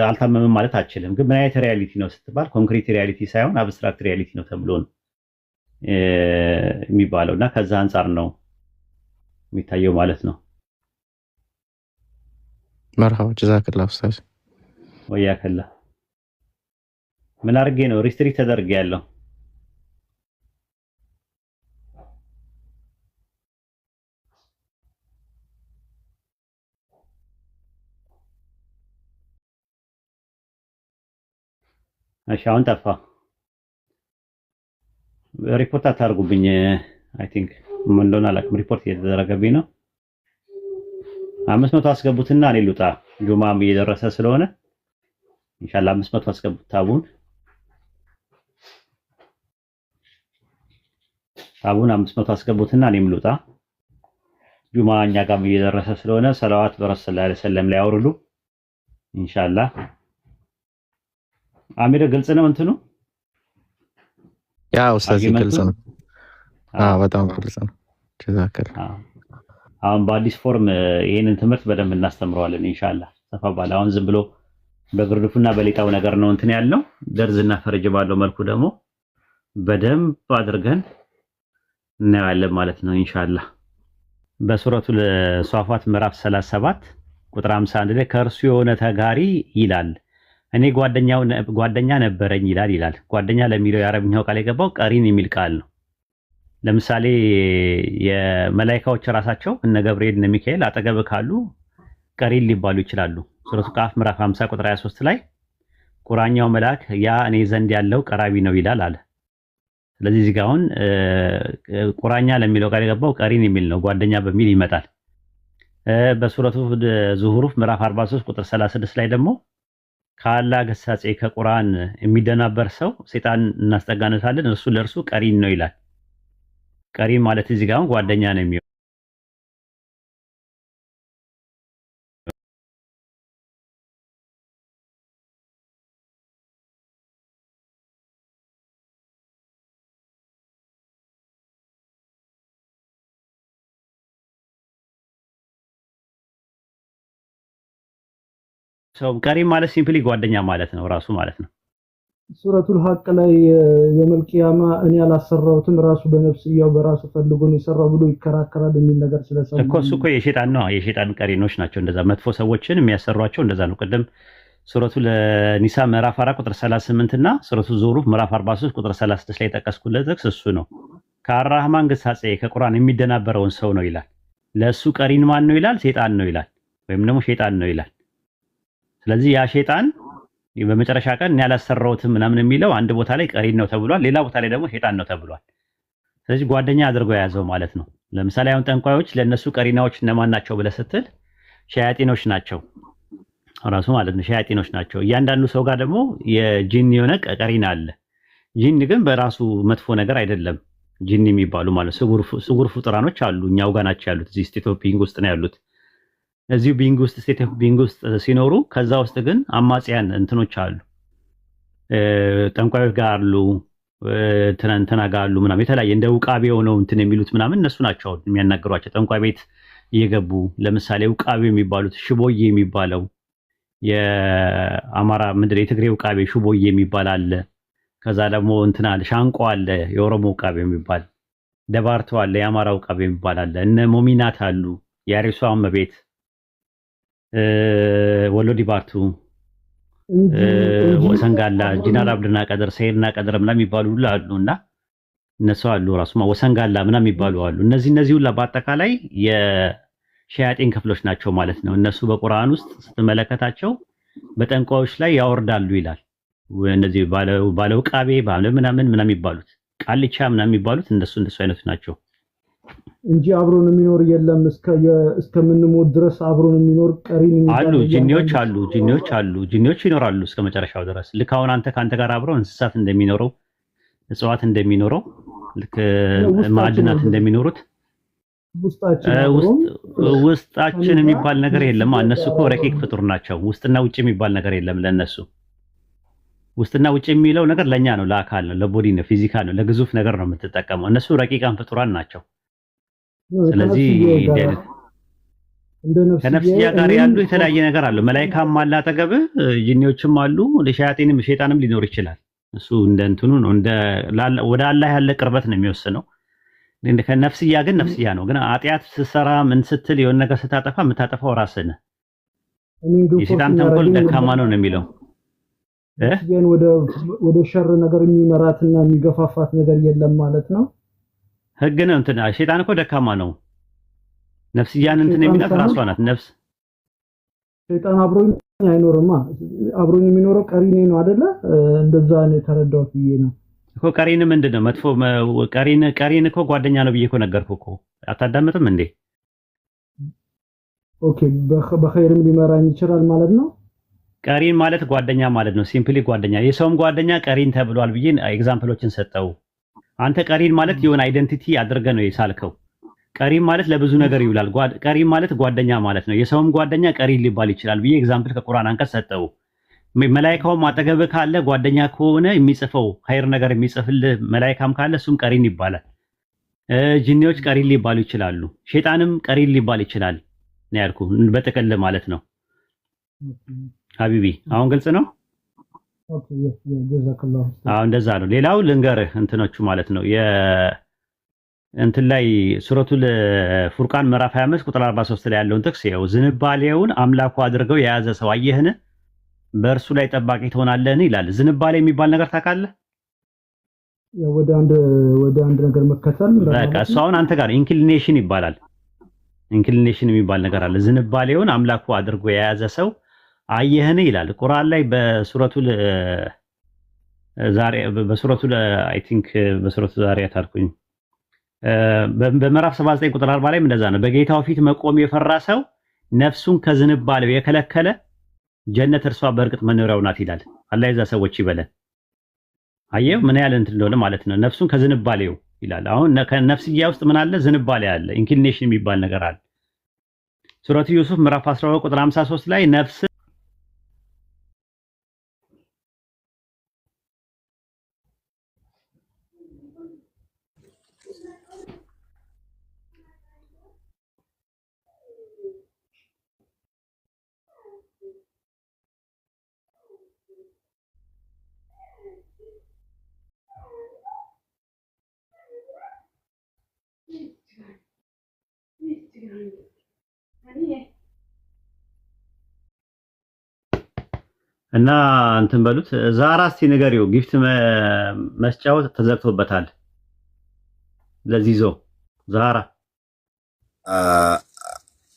አልታመምም ማለት አችልም። ግን ምን አይነት ሪያሊቲ ነው ስትባል ኮንክሪት ሪያሊቲ ሳይሆን አብስትራክት ሪያሊቲ ነው ተብሎ ነው የሚባለው እና ከዛ አንጻር ነው የሚታየው ማለት ነው። መርሃባ ጀዛከላ ኡስታዝ ወያከላ። ምን አድርጌ ነው ሪስትሪክት ተደርጌ ያለው? እሺ አሁን ጠፋ። ሪፖርት አታርጉብኝ። አይ ቲንክ ምን እንደሆነ አላውቅም። ሪፖርት እየተደረገብኝ ነው። 500 አስገቡትና እኔ ልውጣ። ጁማም እየደረሰ ስለሆነ ኢንሻአላህ 500 አስገቡት። ታቡን 500 አስገቡትና እኔም ልውጣ። ጁማ እኛ ጋርም እየደረሰ ስለሆነ ሰላዋት በረሱል ሰለላሁ ዐለይሂ ወሰለም ላይ አውርዱ ኢንሻአላህ። አሚር ግልጽ ነው እንትኑ? ያ ኡስታዝ ግልጽ ነው። በጣም ግልጽ ነው። ጀዛከላ። አሁን በአዲስ ፎርም ይሄንን ትምህርት በደንብ እናስተምረዋለን ኢንሻአላህ። ሰፋ ባለ አሁን ዝም ብሎ በግርድፉና በሌጣው ነገር ነው እንትን ያለው። ደርዝና ፈርጅ ባለው መልኩ ደግሞ በደንብ አድርገን እናያለን ማለት ነው ኢንሻአላህ። በሱረቱል ሷፋት ምዕራፍ 37 ቁጥር 51 ላይ ከእርሱ የሆነ ተጋሪ ይላል እኔ ጓደኛ ነበረኝ ይላል። ጓደኛ ለሚለው የአረብኛው ቃል የገባው ቀሪን የሚል ቃል ነው። ለምሳሌ የመላእክቶች ራሳቸው እነ ገብርኤል እነ ሚካኤል አጠገብ ካሉ ቀሪን ሊባሉ ይችላሉ። ሱረቱ ቃፍ ምዕራፍ 50 ቁጥር 23 ላይ ቁራኛው መልአክ ያ እኔ ዘንድ ያለው ቀራቢ ነው ይላል አለ። ስለዚህ እዚህ ጋር አሁን ቁራኛ ለሚለው ቃል የገባው ቀሪን የሚል ነው፣ ጓደኛ በሚል ይመጣል። በሱረቱ ዙሁሩፍ ምዕራፍ 43 ቁጥር 36 ላይ ደግሞ ከአላህ ገሳጼ ከቁርአን የሚደናበር ሰው ሰይጣን እናስጠጋነታለን እሱ ለእርሱ ቀሪን ነው ይላል። ቀሪን ማለት እዚህ ጋር ጓደኛ ነው የሚሆነው። ሰው ቀሪን ማለት ሲምፕሊ ጓደኛ ማለት ነው ራሱ ማለት ነው። ሱረቱል ሐቅ ላይ የመልቂያማ እኔ ያላሰራሁትም ራሱ በነፍስያው በራሱ ፈልጎ ነው የሰራው ብሎ ይከራከራል የሚል ነገር ስለሰሙ እሱ እኮ የሸይጣን ነው። የሸይጣን ቀሪኖች ናቸው እንደዛ መጥፎ ሰዎችን የሚያሰሯቸው እንደዛ ነው። ቅድም ሱረቱል ኒሳ ምዕራፍ 4 ቁጥር 38 እና ሱረቱ ዙሩፍ ምዕራፍ 43 ቁጥር 36 ላይ ጠቀስኩለት ጥቅስ እሱ ነው። ከአራህማን ገሳጼ ከቁርአን የሚደናበረውን ሰው ነው ይላል። ለሱ ቀሪን ማን ነው ይላል? ሰይጣን ነው ይላል፣ ወይም ደግሞ ሸይጣን ነው ይላል። ስለዚህ ያ ሸይጣን በመጨረሻ ቀን እኔ ያላሰራሁትም ምናምን የሚለው አንድ ቦታ ላይ ቀሪን ነው ተብሏል፣ ሌላ ቦታ ላይ ደግሞ ሸይጣን ነው ተብሏል። ስለዚህ ጓደኛ አድርጎ የያዘው ማለት ነው። ለምሳሌ አሁን ጠንቋዮች ለነሱ ቀሪናዎች እነማን ናቸው ብለህ ስትል ሸያጢኖች ናቸው ራሱ ማለት ነው። ሸያጢኖች ናቸው። እያንዳንዱ ሰው ጋር ደግሞ የጂን የሆነ ቀሪና አለ። ጂን ግን በራሱ መጥፎ ነገር አይደለም። ጂን የሚባሉ ማለት ስጉር ፍጡራኖች አሉ፣ እኛው ጋር ናቸው ያሉት። እዚህ ስቴት ኦፍ ቢንግ ውስጥ ነው ያሉት። እዚሁ ቢንግ ውስጥ ስቴት ኦፍ ቢንግ ውስጥ ሲኖሩ ከዛ ውስጥ ግን አማጽያን እንትኖች አሉ፣ ጠንቋዮች ጋር አሉ፣ እንትና ጋር አሉ ምናምን የተለያየ እንደ ውቃቤ ሆነው እንትን የሚሉት ምናምን እነሱ ናቸው የሚያናግሯቸው። ጠንቋይ ቤት እየገቡ ለምሳሌ ውቃቤ የሚባሉት ሽቦዬ የሚባለው የአማራ ምድር የትግሬ ውቃቤ ሽቦዬ የሚባል አለ። ከዛ ደግሞ እንትና አለ ሻንቆ አለ የኦሮሞ ውቃቤ የሚባል ደባርቶ አለ የአማራ ውቃቤ የሚባል አለ እነ ሞሚናት አሉ የአሪሷ እመቤት ወሎ ዲባርቱ ወሰንጋላ ጂናል አብድና ቀደር ሰይድና ቀደር ምናምን የሚባሉ ሁሉ አሉና እነሱ አሉ ራሱማ ወሰንጋላ ምናምን የሚባሉ አሉ እነዚህ ሁሉ በአጠቃላይ የሸያጢን ክፍሎች ናቸው ማለት ነው እነሱ በቁርአን ውስጥ ስትመለከታቸው በጠንቋዮች ላይ ያወርዳሉ ይላል እነዚህ ባለው ቃቤ ባለው ምናምን የሚባሉት ቃልቻ ምናምን የሚባሉት እንደሱ አይነቱ ናቸው እንጂ አብሮን የሚኖር የለም እስከምንሞት ድረስ አብሮን የሚኖር ቀሪን አሉ ጂኒዎች ይኖራሉ እስከ መጨረሻው ድረስ ልክ አሁን አንተ ካንተ ጋር አብረው እንስሳት እንደሚኖረው እጽዋት እንደሚኖረው ልክ ማዕድናት እንደሚኖሩት ውስጣችን የሚባል ነገር የለም እነሱ እኮ ረቂቅ ፍጡር ናቸው ውስጥና ውጭ የሚባል ነገር የለም ለነሱ ውስጥና ውጭ የሚለው ነገር ለኛ ነው ለአካል ነው ለቦዲ ነው ፊዚካል ነው ለግዙፍ ነገር ነው የምትጠቀመው እነሱ ረቂቃን ፍጡራን ናቸው ስለዚህ ከነፍስያ ጋር ያሉ የተለያየ ነገር አለ መላእክታም አለ አጠገብ ጂኒዎችም አሉ ለሸያጢንም ሸይጣንም ሊኖር ይችላል እሱ እንደ እንትኑ ነው እንደ ወደ አላህ ያለ ቅርበት ነው የሚወስነው እንደ ከነፍስያ ግን ነፍስያ ነው ግን አጥያት ስትሰራ ምን ስትል የሆነ ነገር ስታጠፋ የምታጠፋው ራስህ ነህ የሸይጣን ተንኮል ደካማ ነው የሚለው ወደ ሸር ነገር የሚመራትና የሚገፋፋት ነገር የለም ማለት ነው ህግ ነው እንትና ሸይጣን እኮ ደካማ ነው ነፍስያን እንትን የሚላት ራሷ ናት ነፍስ ሸይጣን አብሮኝ አይኖርማ አብሮኝ የሚኖረው ቀሪኔ ነው አይደለ እንደዛ ነው የተረዳሁት ብዬ ነው እኮ ቀሪን ምንድነው መጥፎ ቀሪን እኮ ጓደኛ ነው ብዬ እኮ ነገርኩ እኮ አታዳምጥም እንዴ ኦኬ በኸይርም ሊመራኝ ይችላል ማለት ነው ቀሪን ማለት ጓደኛ ማለት ነው ሲምፕሊ ጓደኛ የሰውም ጓደኛ ቀሪን ተብሏል ብዬ ኤግዛምፕሎችን ሰጠው አንተ ቀሪን ማለት የሆነ አይደንቲቲ አድርገ ነው የሳልከው ቀሪን ማለት ለብዙ ነገር ይውላል ቀሪን ማለት ጓደኛ ማለት ነው የሰውም ጓደኛ ቀሪን ሊባል ይችላል ብዬ ኤግዛምፕል ከቁርአን አንቀጽ ሰጠው መላእክታውም አጠገብ ካለ ጓደኛ ከሆነ የሚጽፈው ኸይር ነገር የሚጽፍልህ መላእክታም ካለ እሱም ቀሪን ይባላል ጂኒዎች ቀሪን ሊባሉ ይችላሉ ሸይጣንም ቀሪን ሊባል ይችላል ነው ያልኩ በተከለ ማለት ነው ሀቢቢ አሁን ግልጽ ነው ኦኬ ጀዛከላሁ እንደዛ ነው ሌላው ልንገርህ እንትኖቹ ማለት ነው እንትን ላይ ሱረቱል ፉርቃን ምዕራፍ 25 ቁጥር 43 ላይ ያለውን ጥቅስ ያው ዝንባሌውን አምላኩ አድርገው የያዘ ሰው አየህን በእርሱ ላይ ጠባቂ ትሆናለህን ይላል ዝንባሌ የሚባል ነገር ታውቃለህ ወደ አንድ ነገር መከተል በቃ እሱ አሁን አንተ ጋር ኢንክሊኔሽን ይባላል ኢንክሊኔሽን የሚባል ነገር አለ ዝንባሌውን አምላኩ አድርጎ የያዘ ሰው አየህን ይላል ቁርአን ላይ በሱረቱል አይ ቲንክ በሱረቱል ዛሪያት አልኩኝ በምዕራፍ 79 ቁጥር 40 ላይ እንደዛ ነው በጌታው ፊት መቆም የፈራ ሰው ነፍሱን ከዝንባሌው የከለከለ ጀነት እርሷ በእርግጥ መኖሪያው ናት ይላል አላህ የዛ ሰዎች ይበለን አየው ምን ያህል እንትን እንደሆነ ማለት ነው ነፍሱን ከዝንባሌው ይላል አሁን ከነፍስያ ውስጥ ምን አለ ዝንባሌ አለ ኢንክሊኔሽን የሚባል ነገር አለ ሱረቱ ዩሱፍ ምዕራፍ 12 ቁጥር 53 ላይ ነፍስ እና እንትን በሉት ዛራ እስቲ ንገሪው ጊፍት መስጫው ተዘግቶበታል ለዚዞ ዛራ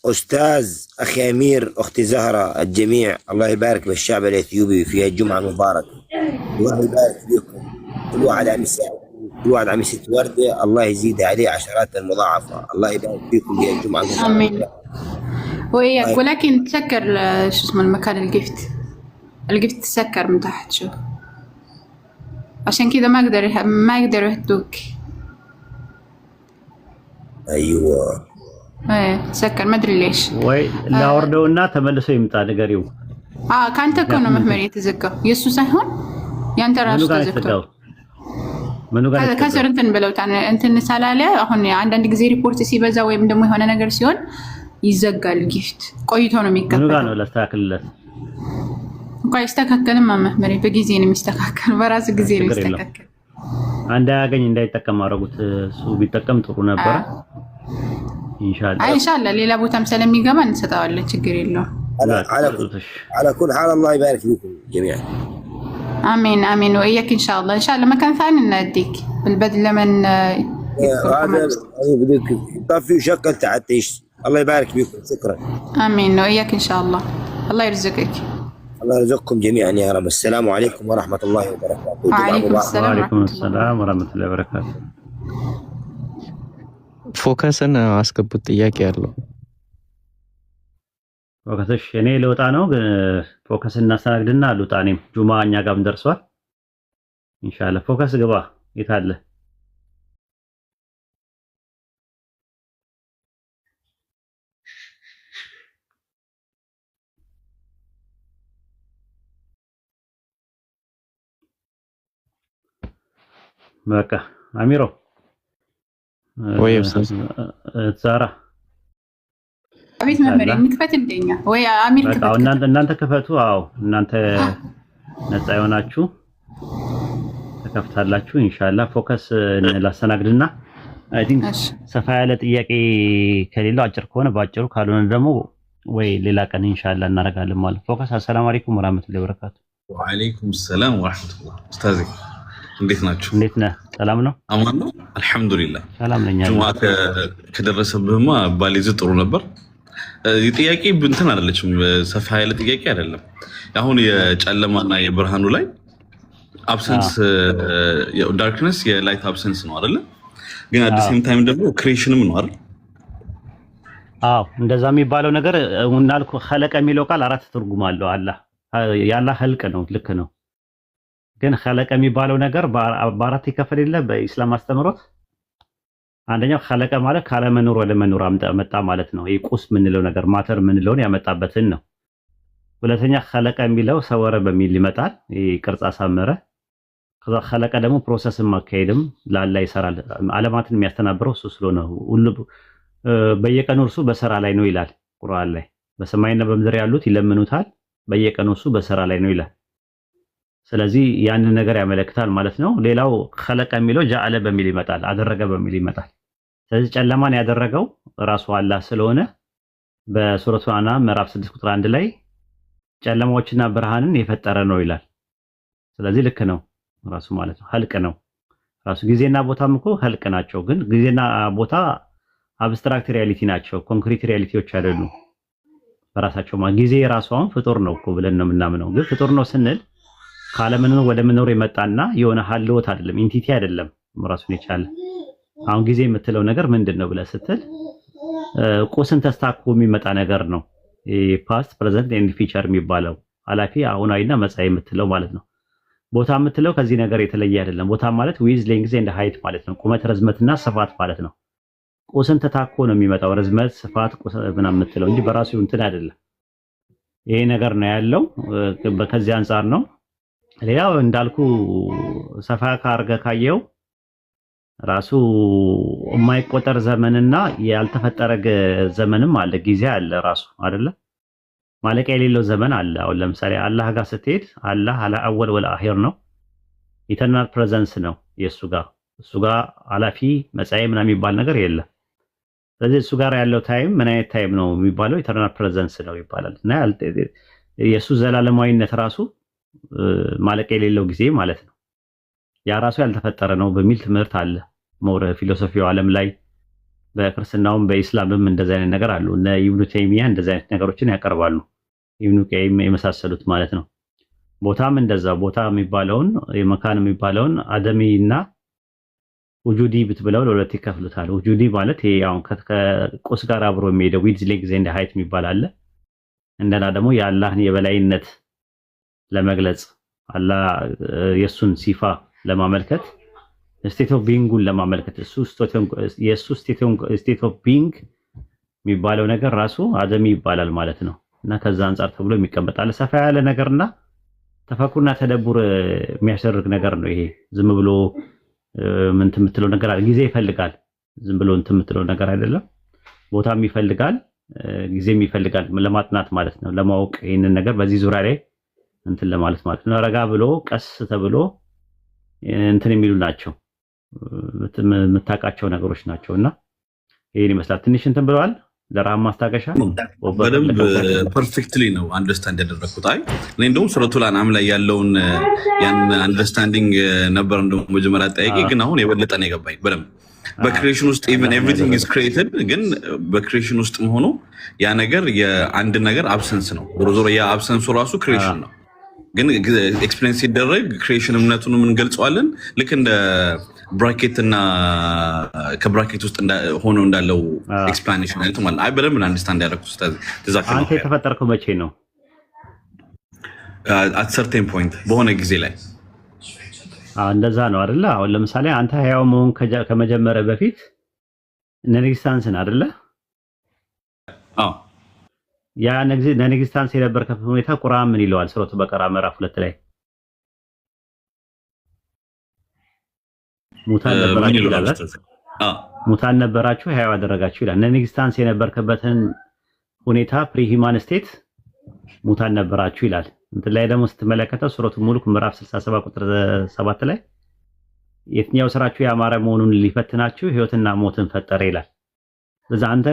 أستاذ أخي أمير أختي زهرة الجميع الله يبارك بالشعب الإثيوبي في الجمعة المباركة الله يبارك فيكم كل واحد عم يسيت وردة الله يزيد عليه عشرات المضاعفة الله يبارك فيكم في الجمعة المباركة آمين وإياك ولكن تسكر شو اسمه المكان الجفت تسكر من تحت شوف عشان كذا ما يقدروا يهدوك أيوة ايه تسكر ما ادري ليش ወይ ላወርደውና ተመልሶ ይምጣ ንገሪው ካንተ እኮ ነው መህመር የተዘጋው የሱ ሳይሆን ያንተ ራሱ ተዘግቷል ከስር እንትን ብለውታል እንትን ሳላለ አሁን አንዳንድ ጊዜ ሪፖርት ሲበዛ ወይም ደግሞ የሆነ ነገር ሲሆን ይዘጋል ጊፍት ቆይቶ ነው የሚከፈተው ምኑ ጋር ነው ላስተካክልለት እንኳን ይስተካከልም መምህር በጊዜ ነው የሚስተካከል በራሱ ጊዜ ነው የሚስተካከል አንድ ያገኝ እንዳይጠቀም አረጉት እሱ ቢጠቀም ጥሩ ነበር ኢንሻአላህ ሌላ ቦታም ስለሚገባ እንሰጣዋለን ችግር የለውም على كل حال الله يبارك فيكم جميعا امين امين واياك ان شاء الله مكان ثاني ناديك بالبدل من هذا بدك طفي وشغل تعتيش الله يبارك فيكم شكرا امين واياك ان شاء الله الله يرزقك الله يرزقكم جميعا يا رب السلام عليكم ورحمه الله وبركاته وعليكم السلام ورحمه الله وبركاته ፎከስን አስገቡት ጥያቄ ያለው ፎከስሽ እኔ ልወጣ ነው ግን ፎከስ እናስተናግድና ልውጣ እኔም ጁማ እኛ ጋርም ደርሷል ኢንሻአላህ ፎከስ ግባ የታለ በቃ አሚሮ ወይ ኡስታዝ ዛራ አቤት መምህር እንክፈት እንደኛ ወይ አሚር ክፈት በቃ እናንተ ክፈቱ አዎ እናንተ ነፃ የሆናችሁ ተከፍታላችሁ ኢንሻአላህ ፎከስ ላስተናግድና አይ ቲንክ ሰፋ ያለ ጥያቄ ከሌለው አጭር ከሆነ ባጭሩ ካልሆነ ደግሞ ወይ ሌላ ቀን ኢንሻአላህ እናደርጋለን ማለት ፎከስ አሰላሙ አለይኩም ወራህመቱላሂ ወበረካቱ ወአለይኩም ሰላም ወራህመቱላህ ኡስታዝ እንዴት ናችሁ እንዴት ነህ ሰላም ነው አማን ነው አልহামዱሊላህ ሰላም ነኝ ጁማ ከደረሰብህማ ባሊዝ ጥሩ ነበር ጥያቄ እንትን አይደለችም ሰፋ ያለ ጥያቄ አይደለም አሁን የጨለማና የብርሃኑ ላይ አብሰንስ ዳርክነስ የላይት አብሰንስ ነው አይደል ግን አት ሴም ታይም ደግሞ ክሬሽንም ነው አይደል አዎ እንደዛ የሚባለው ነገር እናልኩ خلق የሚለው ቃል አራት ትርጉም አለው አላህ ያላህ ህልቅ ነው ልክ ነው ግን خلق የሚባለው ነገር በአራት ይከፈል የለ በእስላም አስተምሮት አንደኛው خلق ማለት ካለ መኖር ወደ መኖር መጣ ማለት ነው ይሄ ቁስ ምንለው ነገር ማተር ምንለውን ያመጣበትን ነው ሁለተኛ خلق የሚለው ሰወረ በሚል ይመጣል ይሄ ቅርጽ አሳመረ ከዛ خلق ደግሞ ፕሮሰስን ማካሄድም ላላ ይሰራል ዓለማትን የሚያስተናብረው እሱ ስለሆነ ሁሉ በየቀኑ እርሱ በሰራ ላይ ነው ይላል ቁርአን ላይ በሰማይና በምድር ያሉት ይለምኑታል በየቀኑ እሱ በሰራ ላይ ነው ይላል ስለዚህ ያንን ነገር ያመለክታል ማለት ነው ሌላው خلق የሚለው جعل በሚል ይመጣል አደረገ በሚል ይመጣል ስለዚህ ጨለማን ያደረገው ራሱ አላህ ስለሆነ በሱረቱ አናም ምዕራፍ 6 ቁጥር 1 ላይ ጨለማዎችና ብርሃንን የፈጠረ ነው ይላል ስለዚህ ልክ ነው ራሱ ማለት ነው خلق ነው ራሱ ጊዜና ቦታም እኮ خلق ናቸው ግን ጊዜና ቦታ አብስትራክት ሪያሊቲ ናቸው ኮንክሪት ሪያሊቲዎች አይደሉም በራሳቸው ጊዜ ራሷን ፍጡር ነው እኮ ብለን ነው የምናምነው ግን ፍጡር ነው ስንል ካለምን ወደ መኖር የመጣና የሆነ ሀልወት አይደለም ኢንቲቲ አይደለም ራሱን የቻለ አሁን ጊዜ የምትለው ነገር ምንድነው ብለ ስትል ቁስን ተስታኮ የሚመጣ ነገር ነው ፓስት ፕሬዘንት ኤንድ ፊቸር የሚባለው አላፊ አሁናዊና መጻኢ የምትለው ማለት ነው ቦታ የምትለው ከዚህ ነገር የተለየ አይደለም ቦታ ማለት ዊዝ ሌንግዝ ኤንድ ሃይት ማለት ነው ቁመት ርዝመትና ስፋት ማለት ነው ቁስን ተታኮ ነው የሚመጣው ርዝመት ስፋት ቁስ ምናምን የምትለው እንጂ በራሱ እንትን አይደለም ይሄ ነገር ነው ያለው በከዚህ አንፃር ነው ሌላው እንዳልኩ ሰፋ ካርገ ካየው ራሱ የማይቆጠር ዘመንና ያልተፈጠረ ዘመንም አለ ጊዜ አለ ራሱ አይደለ ማለቂያ የሌለው ዘመን አለ አሁን ለምሳሌ አላህ ጋር ስትሄድ አላህ አላ አወል ወል አኺር ነው ኢተርናል ፕሬዘንስ ነው እሱ ጋር አላፊ መጻኢ ምናምን የሚባል ነገር የለም ስለዚህ እሱ ጋር ያለው ታይም ምን አይነት ታይም ነው የሚባለው ኢተርናል ፕሬዘንስ ነው ይባላል እና የሱ ዘላለማዊነት ራሱ ማለቂያ የሌለው ጊዜ ማለት ነው ያ ራሱ ያልተፈጠረ ነው በሚል ትምህርት አለ ሞረ ፊሎሶፊው ዓለም ላይ በክርስትናውም በእስላምም እንደዛ አይነት ነገር አሉ እና ኢብኑ ተይሚያ እንደዛ አይነት ነገሮችን ያቀርባሉ ኢብኑ ቀይም የመሳሰሉት ማለት ነው ቦታም እንደዛ ቦታ የሚባለውን የመካን የሚባለውን አደሚና ውጁዲ ብትብለው ለሁለት ይከፍሉታል ውጁዲ ማለት ይሄ አሁን ከቁስ ጋር አብሮ የሚሄደው ዊድዝ ሌንግዝ ኤንድ ሃይት የሚባል አለ እንደና ደግሞ የአላህን የበላይነት ለመግለጽ አላህ የሱን ሲፋ ለማመልከት ስቴት ኦፍ ቢንጉን ለማመልከት የሱ ስቴት ኦፍ ቢንግ የሚባለው ነገር ራሱ አደሚ ይባላል ማለት ነው እና ከዛ አንፃር ተብሎ የሚቀመጣል ሰፋ ያለ ነገርና ተፈኩርና ተደቡር የሚያስደርግ ነገር ነው ይሄ ዝም ብሎ ምን ትምትለው ነገር አለ ጊዜ ይፈልጋል ዝም ብሎ እንትምትለው ነገር አይደለም ቦታም ይፈልጋል ጊዜም ይፈልጋል ለማጥናት ማለት ነው ለማወቅ ይሄንን ነገር በዚህ ዙሪያ ላይ እንትን ለማለት ማለት ነው። ረጋ ብሎ ቀስ ተብሎ እንትን የሚሉ ናቸው የምታውቃቸው ነገሮች ናቸውና ይሄን ይመስላል። ትንሽ እንትን ብለዋል ለራም ማስታገሻ በደንብ ፐርፌክትሊ ነው አንደርስታንድ ያደረኩት። አይ እኔ እንደውም ሱረቱል አንዓም ላይ ያለውን ያን አንደርስታንዲንግ ነበር እንደውም መጀመሪያ ጠያቄ፣ ግን አሁን የበለጠ ነው የገባኝ በደንብ። በክሪኤሽን ውስጥ ኢቭን ኤቭሪቲንግ ኢዝ ክሪኤትድ፣ ግን በክሪኤሽን ውስጥ ሆኖ ያ ነገር የአንድ ነገር አብሰንስ ነው። ዞሮ ዞሮ ያ አብሰንሱ ራሱ ክሪኤሽን ነው። ግን ኤክስፕሌን ሲደረግ ክሪኤሽን እምነቱን እንገልጸዋለን ልክ እንደ ብራኬት እና ከብራኬት ውስጥ ሆኖ እንዳለው ኤክስፕላኔሽን አይነት ማለት አይ በደንብ አንደርስታንድ ያደረኩት። ተዛክሮ አንተ የተፈጠርከው መቼ ነው? አት ሰርቴን ፖይንት በሆነ ጊዜ ላይ እንደዛ ነው አይደለ? አሁን ለምሳሌ አንተ ህያው መሆን ከመጀመሪያ በፊት ነንኤግዚስታንስን አይደለ? አዎ ያ ነንኤግዚስታንስ የነበረበት ሁኔታ ቁርአን ምን ይለዋል? ሱረቱ በቀራ ምዕራፍ 2 ላይ ሙታን ነበራችሁ ይላል። ሙታን ነበራችሁ ህያው አደረጋችሁ ይላል። ነንኤግዚስታንስ የነበርከበትን ሁኔታ ፕሪሂማን ስቴት ሙታን ነበራችሁ ይላል። እንትን ላይ ደግሞ ስትመለከተው ሱረቱ ሙሉክ ምዕራፍ 67 ቁጥር 7 ላይ የትኛው ስራችሁ ያማረ መሆኑን ሊፈትናችሁ ህይወትና ሞትን ፈጠረ ይላል። ስለዚህ አንተ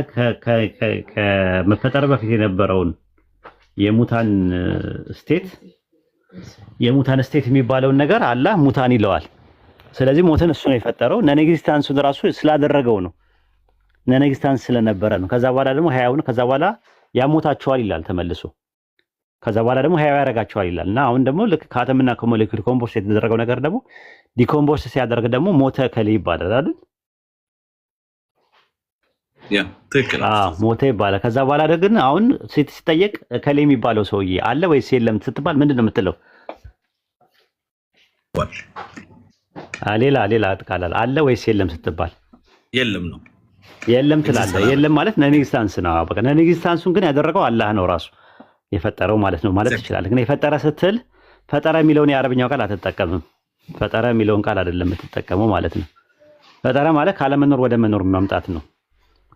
ከመፈጠር በፊት የነበረውን የሙታን ስቴት የሚባለውን ነገር አላህ ሙታን ይለዋል። ስለዚህ ሞትን እሱ ነው የፈጠረው። ነንኤግዚስታንሱን ራሱ ስላደረገው ነው። ነንኤግዚስታንስ ስለነበረ ነው። ከዛ በኋላ ደግሞ ህያውን ከዛ በኋላ ያሞታቸዋል ይላል ተመልሶ። ከዛ በኋላ ደግሞ ህያው ያደርጋቸዋል ይላል። እና አሁን ደግሞ ልክ ከአተምና ከሞሌኩል ኮምፖስት የተደረገው ነገር ደግሞ ዲኮምፖስት ሲያደርግ ደግሞ ሞተ ከሌ ይባላል አይደል? ያ ትክክል። ሞተ ይባላል። ከዛ በኋላ ግን አሁን ሲጠየቅ ከሌ የሚባለው ሰውዬ አለ ወይስ የለም ስትባል ምንድን ነው የምትለው? ሌላ አጥቃላል አለ ወይስ የለም ስትባል የለም ነው። የለም ትላለህ። የለም ማለት ነንኤግዚስታንስ ነው። በቃ ነንኤግዚስታንሱን ግን ያደረገው አላህ ነው ራሱ የፈጠረው ማለት ነው ማለት ትችላለህ። ግን የፈጠረ ስትል ፈጠረ የሚለውን የአረብኛው ቃል አትጠቀምም። ፈጠረ የሚለውን ቃል አይደለም የምትጠቀመው ማለት ነው። ፈጠረ ማለት ካለመኖር ወደ መኖር መምጣት ነው።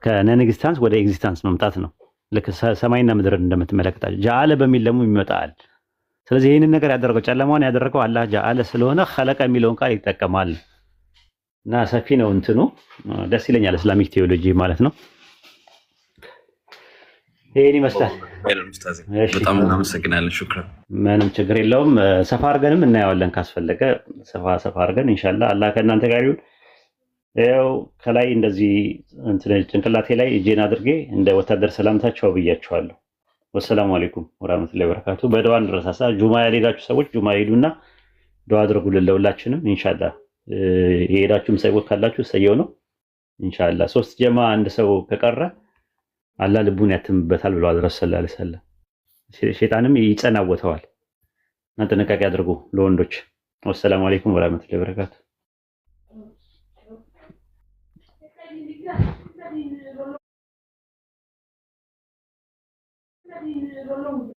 ከነንኤግዚስታንስ ወደ ኤግዚስታንስ መምጣት ነው። ልክ ሰማይና ምድርን እንደምትመለከታቸው ጃአለ በሚል ደግሞ ይመጣል። ስለዚህ ይህንን ነገር ያደረገው ጨለማውን ያደረገው አላህ ጃአለ ስለሆነ ኸለቀ የሚለውን ቃል ይጠቀማል። እና ሰፊ ነው እንትኑ ደስ ይለኛል። እስላሚክ ቴዎሎጂ ማለት ነው። ይሄን ይመስላል። በጣም እናመሰግናለን። ሹክራን። ምንም ችግር የለውም። ሰፋ አድርገንም እናየዋለን ካስፈለገ ሰፋ አድርገን ኢንሻአላህ። አላህ ከእናንተ ጋር ይሁን። ያው ከላይ እንደዚህ እንትን ጭንቅላቴ ላይ እጄን አድርጌ እንደ ወታደር ሰላምታቸው ብያቸዋለሁ። ወሰላሙ አለይኩም ወራህመቱላሂ ወበረካቱ። በዱዓ እንረሳሳ። ጁማ ያልሄዳችሁ ሰዎች ጁማ ሄዱና ዱዓ አድርጉልን ለሁላችንም ኢንሻአላህ። የሄዳችሁም ሰዎች ካላችሁ ሰየው ነው ኢንሻአላህ። 3 ጀማ አንድ ሰው ከቀረ አላህ ልቡን ያትምበታል ብለዋል ረሱል ሰለላሁ ዐለይሂ ወሰለም። ሸይጣንም ይጸናወተዋል እና ጥንቃቄ አድርጉ ለወንዶች። ወሰላሙ አለይኩም ወራህመቱላሂ ወበረካቱ። Rolong